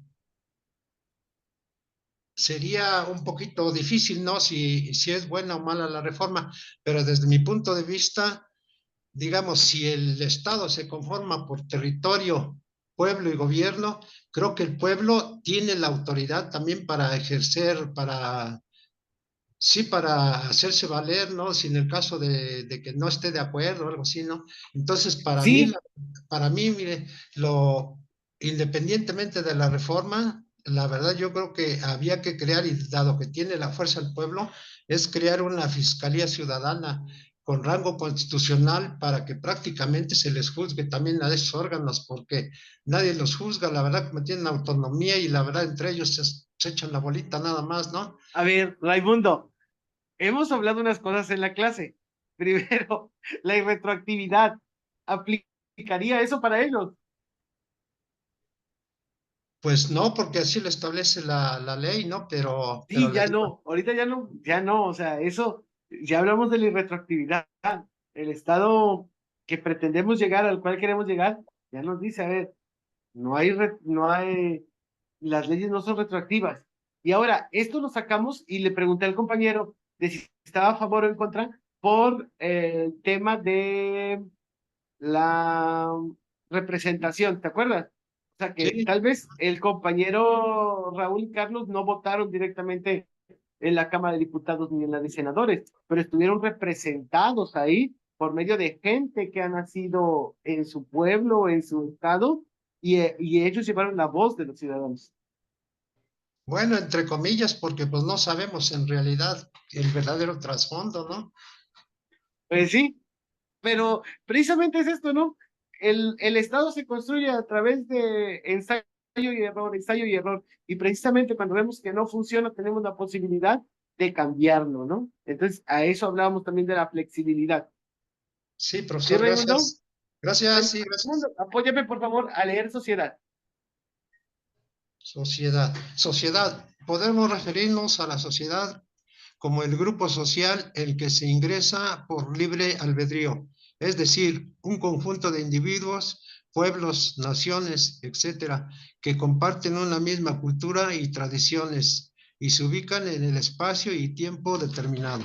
sería un poquito difícil, ¿no? Si es buena o mala la reforma, pero desde mi punto de vista, digamos, si el Estado se conforma por territorio, pueblo y gobierno, creo que el pueblo tiene la autoridad también para ejercer, sí, para hacerse valer, ¿no? Si en el caso de que no esté de acuerdo o algo así, ¿no? Entonces, Sí, para mí, mire, independientemente de la reforma, la verdad yo creo que había que crear, y dado que tiene la fuerza el pueblo, es crear una fiscalía ciudadana con rango constitucional para que prácticamente se les juzgue también a esos órganos, porque nadie los juzga, la verdad, como tienen autonomía y la verdad entre ellos se echan la bolita nada más, ¿no? a ver, Raimundo, hemos hablado unas cosas en la clase. Primero, la irretroactividad. ¿Aplicaría eso para ellos? Pues no, porque así lo establece la ley, ¿no? Pero Sí, le ya digo, no, ahorita ya no, o sea, eso, ya hablamos de la irretroactividad. El Estado que pretendemos llegar, al cual queremos llegar, ya nos dice, a ver, no hay, las leyes no son retroactivas. Y ahora, esto lo sacamos y le pregunté al compañero de si estaba a favor o en contra, por el tema de la representación, ¿te acuerdas? O sea que Sí, tal vez el compañero Raúl y Carlos no votaron directamente en la Cámara de Diputados ni en la de Senadores, pero estuvieron representados ahí por medio de gente que ha nacido en su pueblo, en su estado, y ellos llevaron la voz de los ciudadanos. bueno, entre comillas, porque pues no sabemos en realidad el verdadero trasfondo, ¿no? Pues sí, pero precisamente es esto, ¿no? El Estado se construye a través de ensayo y error, y precisamente cuando vemos que no funciona, tenemos la posibilidad de cambiarlo, ¿no? Entonces, a eso hablábamos también de la flexibilidad. Sí, ¿Sí, profesor, Raimundo? gracias. Gracias, sí, gracias. Raimundo, apóyame, por favor, a leer sociedad. Sociedad. Sociedad. Podemos referirnos a la sociedad como el grupo social el que se ingresa por libre albedrío, es decir, un conjunto de individuos, pueblos, naciones, etcétera, que comparten una misma cultura y tradiciones y se ubican en el espacio y tiempo determinado.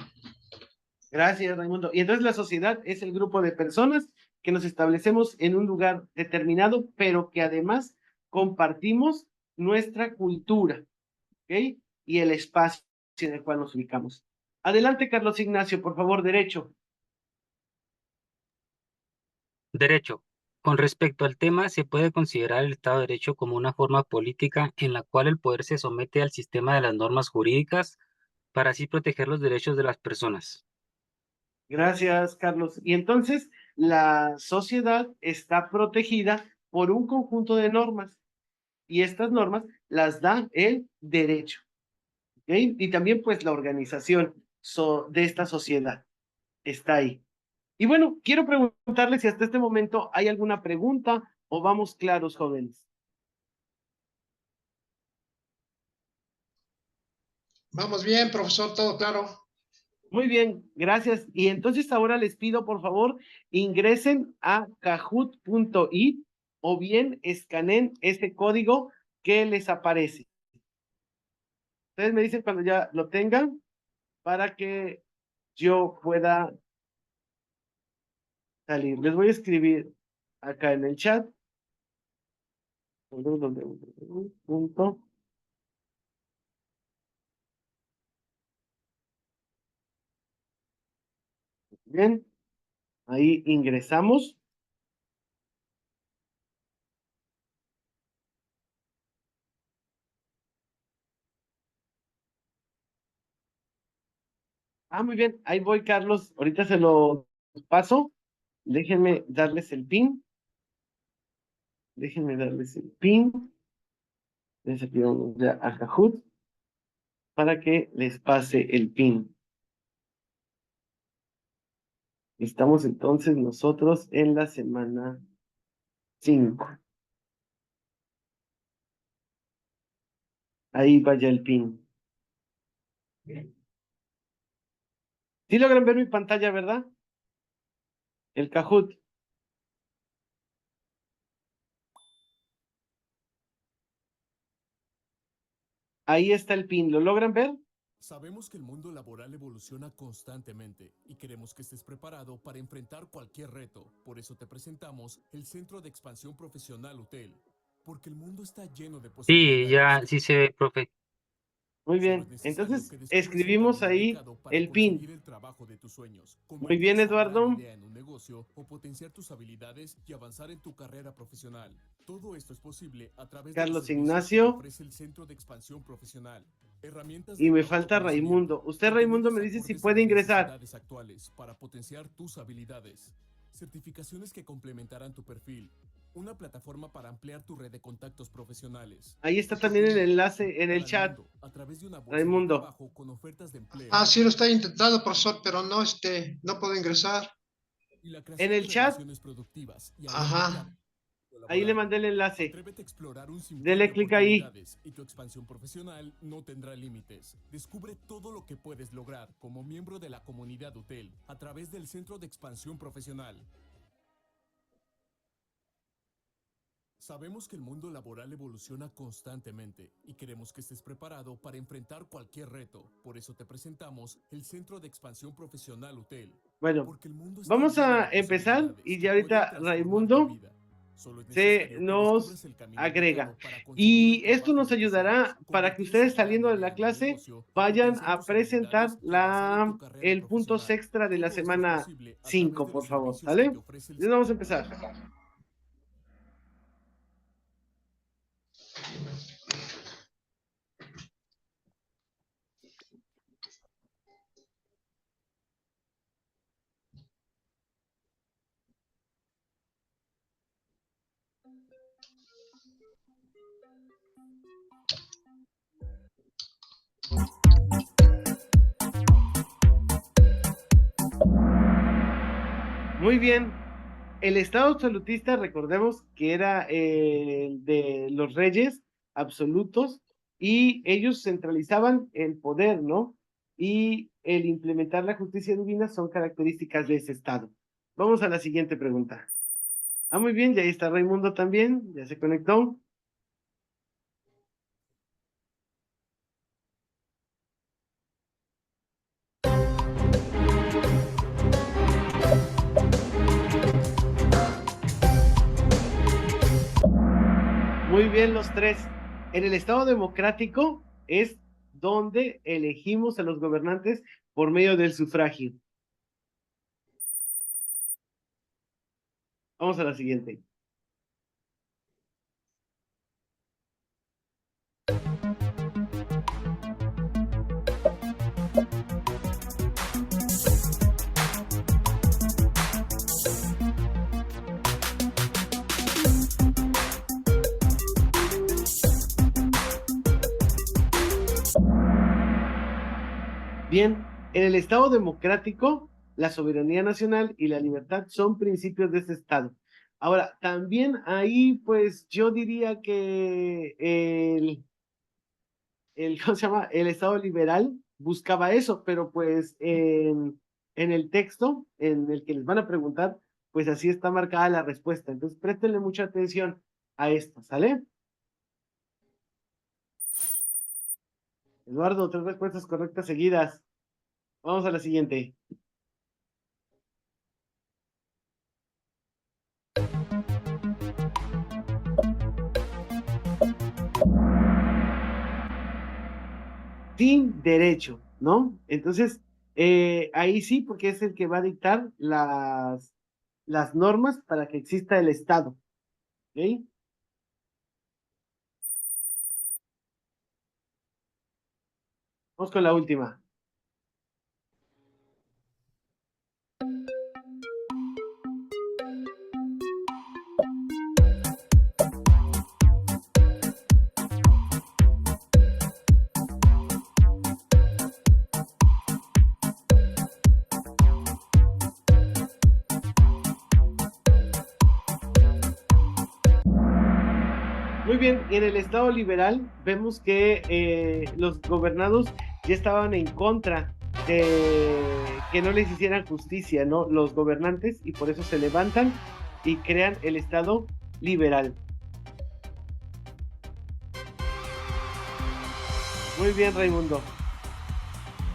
Gracias, Raimundo. Y entonces la sociedad es el grupo de personas que nos establecemos en un lugar determinado, pero que además compartimos nuestra cultura, ¿ok? Y el espacio en el cual nos ubicamos. Adelante, Carlos Ignacio, por favor, derecho. Derecho. Con respecto al tema, se puede considerar el Estado de Derecho como una forma política en la cual el poder se somete al sistema de las normas jurídicas para así proteger los derechos de las personas. Gracias, Carlos. Y entonces la sociedad está protegida por un conjunto de normas y estas normas las da el derecho, ¿ok? Y también pues la organización de esta sociedad está ahí. Y bueno, quiero preguntarle si hasta este momento hay alguna pregunta o vamos claros, jóvenes. Vamos bien, profesor, todo claro. Muy bien, gracias. Y entonces ahora les pido, por favor, ingresen a kahoot.it o bien escaneen ese código que les aparece. Ustedes me dicen cuando ya lo tengan para que yo pueda salir. Les voy a escribir acá en el chat. Punto. Bien, ahí ingresamos. Ah, muy bien, ahí voy, Carlos. Ahorita se lo paso. Déjenme darles el pin. Déjenme darles el pin. Les aquí vamos ya a Kahoot para que les pase el pin. Estamos entonces nosotros en la semana 5. Ahí vaya el pin. Sí logran ver mi pantalla, ¿verdad? El Kahoot. Ahí está el pin. ¿Lo logran ver? Sabemos que el mundo laboral evoluciona constantemente y queremos que estés preparado para enfrentar cualquier reto. Por eso te presentamos el Centro de Expansión Profesional UTEL, porque el mundo está lleno de Sí, ya, posibilidades. sí se ve, profe. Muy Solo es bien. necesario Entonces que descubras el escribimos camino ahí indicado para el pin. conseguir el trabajo de tus sueños, Muy convertir bien, esa gran Eduardo. idea en un negocio o potenciar tus habilidades y avanzar en tu carrera profesional. Todo esto es posible a través de los Carlos servicios que te Ignacio. ofrece el Centro de Expansión Profesional. Herramientas Y de me tu falta autoconocimiento, Raimundo. Usted, Raimundo, contenidos me dice si acordes a puede las ingresar. necesidades actuales para potenciar tus habilidades, certificaciones que complementarán tu perfil, una plataforma para ampliar tu red de contactos profesionales, Ahí está un también el pequeño enlace en el portal al chat, mundo a través de una bolsa de Raimundo. trabajo con ofertas de empleo Ah, sí lo está intentando, profesor, pero no, no puedo ingresar. y la En creación el de chat, relaciones productivas y a largo plazo Ajá. ahí le laboral. mandé el enlace. Atrévete a explorar un sinfín de Dele clic ahí. oportunidades y tu expansión profesional no tendrá límites. Descubre todo lo que puedes lograr como miembro de la comunidad UTEL a través del Centro de Expansión Profesional. Sabemos que el mundo laboral evoluciona constantemente y queremos que estés preparado para enfrentar cualquier reto. Por eso te presentamos el Centro de Expansión Profesional UTEL. Bueno, Porque el mundo está vamos lleno de a empezar posibilidades y que ya pueden ahorita transformar tu Raimundo vida. Solo es se necesario que nos descubras el camino agrega. indicado para conseguir el Y esto trabajo nos de tus ayudará sueños, para que convertir esa ustedes idea saliendo de de la vida en un clase negocio y vayan potenciar a tus presentar habilidades y avanzar en tu carrera el puntos profesional. extra de la Todo esto es semana posible a través 5, de por los favor, servicios que ¿sale? te ofrece el Entonces vamos a empezar. Muy bien. El Estado absolutista, recordemos que era el de los reyes absolutos y ellos centralizaban el poder, ¿no? Y el implementar la justicia divina son características de ese Estado. Vamos a la siguiente pregunta. Ah, muy bien, ya ahí está Raimundo también, ya se conectó. Muy bien, los tres. En el Estado democrático es donde elegimos a los gobernantes por medio del sufragio. Vamos a la siguiente. Bien, en el Estado democrático, la soberanía nacional y la libertad son principios de ese Estado. Ahora, también ahí, pues yo diría que ¿cómo se llama? El Estado liberal buscaba eso, pero pues en el texto en el que les van a preguntar, pues así está marcada la respuesta. Entonces, préstenle mucha atención a esto, ¿sale? Eduardo, 3 respuestas correctas seguidas. Vamos a la siguiente. Sin derecho, ¿no? Entonces, ahí sí, porque es el que va a dictar las normas para que exista el Estado. ¿Ok? Vamos con la última. Muy bien, y en el Estado liberal vemos que los gobernados ya estaban en contra de que no les hicieran justicia, ¿no? Los gobernantes, y por eso se levantan y crean el Estado liberal. Muy bien, Raimundo.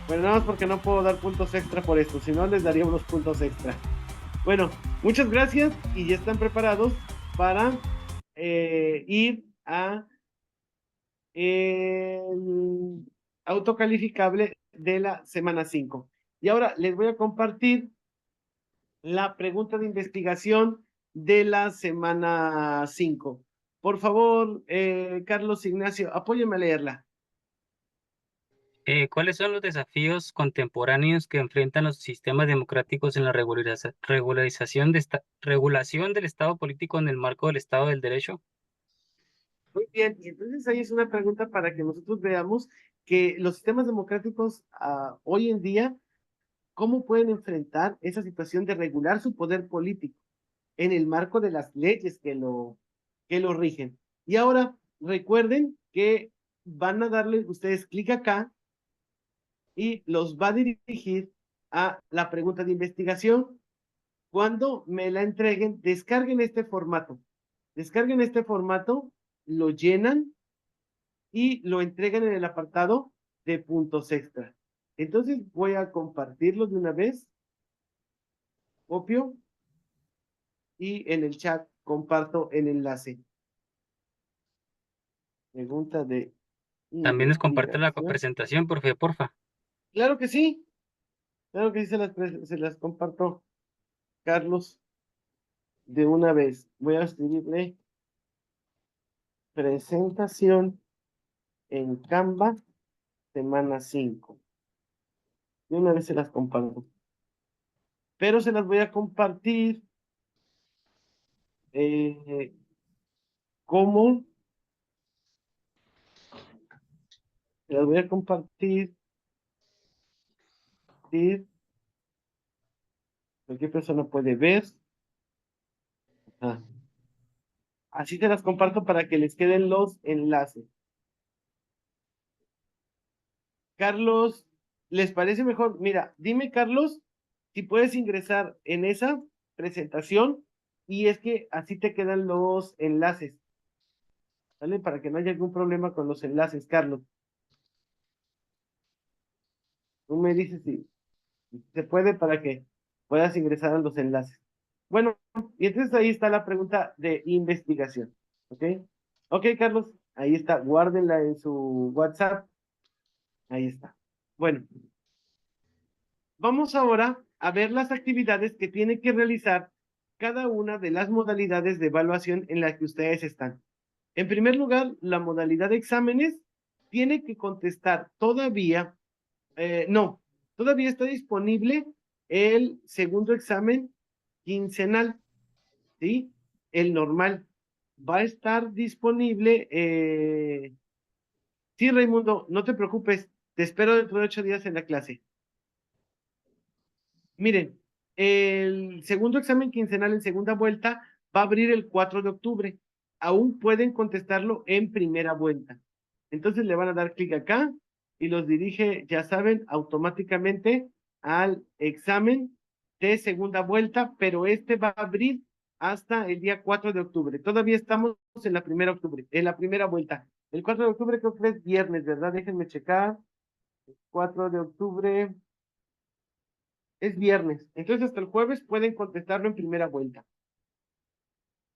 Bueno, nada más porque no puedo dar puntos extra por esto, si no les daría unos puntos extra. Bueno, muchas gracias y ya están preparados para ir a el autocalificable de la semana 5. Y ahora les voy a compartir la pregunta de investigación de la semana 5. Por favor, Carlos Ignacio, apóyeme a leerla. ¿Cuáles son los desafíos contemporáneos que enfrentan los sistemas democráticos en la regulación del Estado político en el marco del Estado del Derecho? Muy bien, y entonces ahí es una pregunta para que nosotros veamos que los sistemas democráticos hoy en día, ¿cómo pueden enfrentar esa situación de regular su poder político en el marco de las leyes que lo rigen? Y ahora recuerden que van a darle ustedes clic acá y los va a dirigir a la pregunta de investigación. Cuando me la entreguen, descarguen este formato. Descarguen este formato, lo llenan y lo entregan en el apartado de puntos extra. Entonces voy a compartirlo de una vez, copio y en el chat comparto el enlace. Pregunta de También nos comparte la investigación. presentación, profe, porfa. Claro que sí se las comparto, Carlos, de una vez. Voy a escribirle presentación en Canva, semana 5. De una vez se las comparto. Pero se las voy a compartir como se las voy a compartir. Cualquier persona puede ver. Así se las comparto para que les queden los enlaces. Carlos, ¿les parece mejor? Mira, dime, Carlos, si puedes ingresar en esa presentación y es que así te quedan los enlaces. ¿Vale? Para que no haya algún problema con los enlaces, Carlos. Tú me dices si se puede para que puedas ingresar a los enlaces. Bueno, y entonces ahí está la pregunta de investigación. ¿Ok? Ok, Carlos, ahí está. Guárdenla en su WhatsApp. Ahí está. Bueno, vamos ahora a ver las actividades que tiene que realizar cada una de las modalidades de evaluación en las que ustedes están. En primer lugar, la modalidad de exámenes tiene que contestar todavía, no, todavía está disponible el segundo examen quincenal, ¿sí? El normal. Va a estar disponible, sí, Raimundo, no te preocupes, te espero dentro de 8 días en la clase. Miren, el segundo examen quincenal en segunda vuelta va a abrir el 4 de octubre. Aún pueden contestarlo en primera vuelta. Entonces le van a dar clic acá y los dirige, ya saben, automáticamente al examen de segunda vuelta, pero este va a abrir hasta el día 4 de octubre. Todavía estamos en la primera octubre, en la primera vuelta. El 4 de octubre creo que es viernes, ¿verdad? Déjenme checar. 4 de octubre es viernes. Entonces hasta el jueves pueden contestarlo en primera vuelta.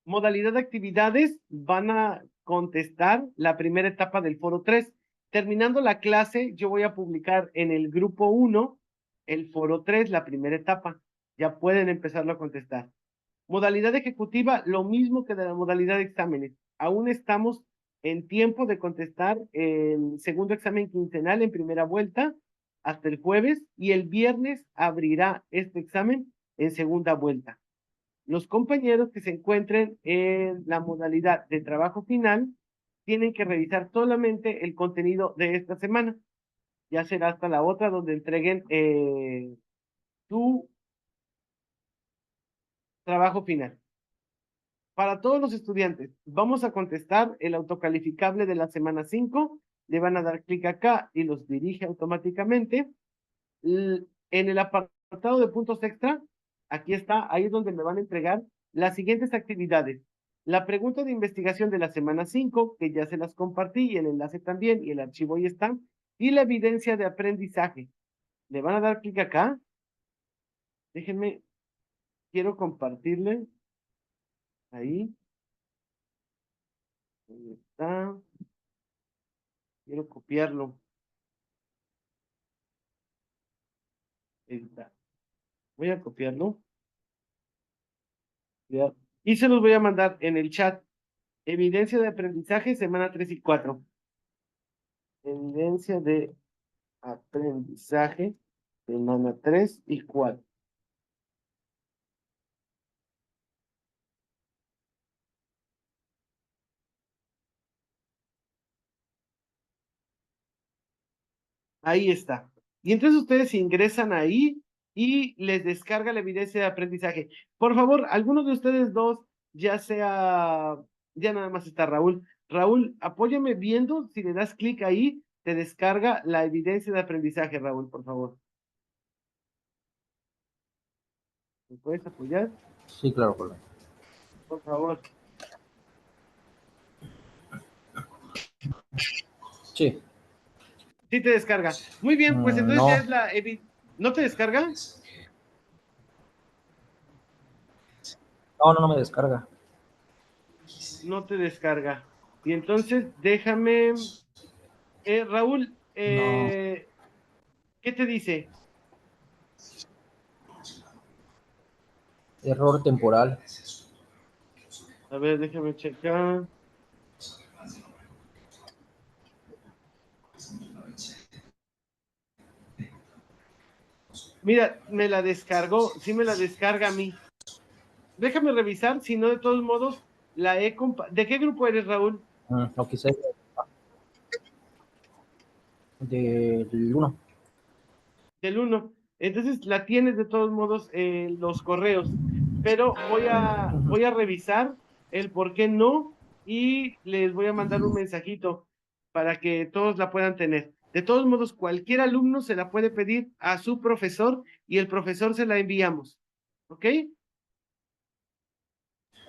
Modalidad de actividades, van a contestar la primera etapa del foro 3. Terminando la clase, yo voy a publicar en el grupo 1 el foro 3, la primera etapa. Ya pueden empezarlo a contestar. Modalidad ejecutiva, lo mismo que de la modalidad de exámenes. Aún estamos en tiempo de contestar el segundo examen quincenal en primera vuelta hasta el jueves y el viernes abrirá este examen en segunda vuelta. Los compañeros que se encuentren en la modalidad de trabajo final tienen que revisar solamente el contenido de esta semana. Ya será hasta la otra donde entreguen su trabajo final. Para todos los estudiantes, vamos a contestar el autocalificable de la semana 5. Le van a dar clic acá y los dirige automáticamente. En el apartado de puntos extra, aquí está, ahí es donde me van a entregar las siguientes actividades. La pregunta de investigación de la semana 5, que ya se las compartí, y el enlace también, y el archivo ahí está, y la evidencia de aprendizaje. Le van a dar clic acá. Déjenme, quiero compartirle. Ahí. Ahí está. Quiero copiarlo. Ahí está. Voy a copiarlo. Ya. Y se los voy a mandar en el chat. Evidencia de aprendizaje, semana 3 y 4. Evidencia de aprendizaje, semana 3 y 4. Ahí está. Y entonces ustedes ingresan ahí y les descarga la evidencia de aprendizaje. Por favor, alguno de ustedes dos, ya sea, ya nada más está Raúl. Raúl, apóyame viendo, si le das clic ahí, te descarga la evidencia de aprendizaje, Raúl, por favor. ¿Me puedes apoyar? Sí, claro, profe. Por favor. Sí. Sí te descarga. Muy bien, pues entonces ya No, es ¿No te descarga? no me descarga. No te descarga. Y entonces déjame, Raúl, No, ¿qué te dice? error temporal. A ver, déjame checar. Mira, me la descargó, sí me la descarga a mí. Déjame revisar, si no, de todos modos, ¿De qué grupo eres, Raúl? O quizás del 1. Del uno. Entonces la tienes de todos modos en los correos, pero voy a revisar el por qué no y les voy a mandar un mensajito para que todos la puedan tener. De todos modos, cualquier alumno se la puede pedir a su profesor y el profesor se la enviamos. ¿Ok?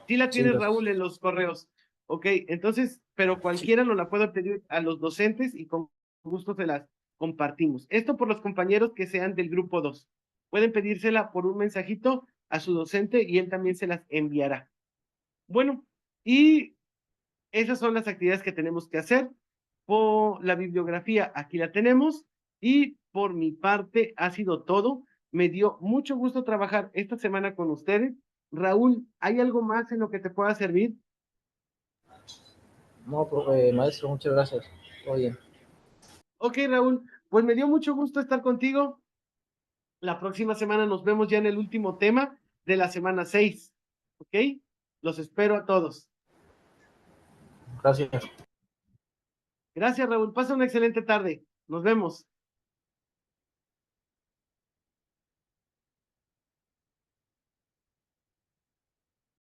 Sí la Sí, tienes, gracias. Raúl, en los correos. Ok, entonces, pero Sí, cualquiera nos la puede pedir a los docentes y con gusto se las compartimos. Esto por los compañeros que sean del grupo 2. Pueden pedírsela por un mensajito a su docente y él también se las enviará. Bueno, y esas son las actividades que tenemos que hacer. Por la bibliografía, aquí la tenemos. Y por mi parte ha sido todo. Me dio mucho gusto trabajar esta semana con ustedes. Raúl, ¿hay algo más en lo que te pueda servir? no, maestro, muchas gracias. Todo bien. Ok, Raúl, pues me dio mucho gusto estar contigo. La próxima semana nos vemos ya en el último tema de la semana 6. ¿Ok? Los espero a todos. Gracias. Gracias, Raúl. Pasa una excelente tarde. Nos vemos.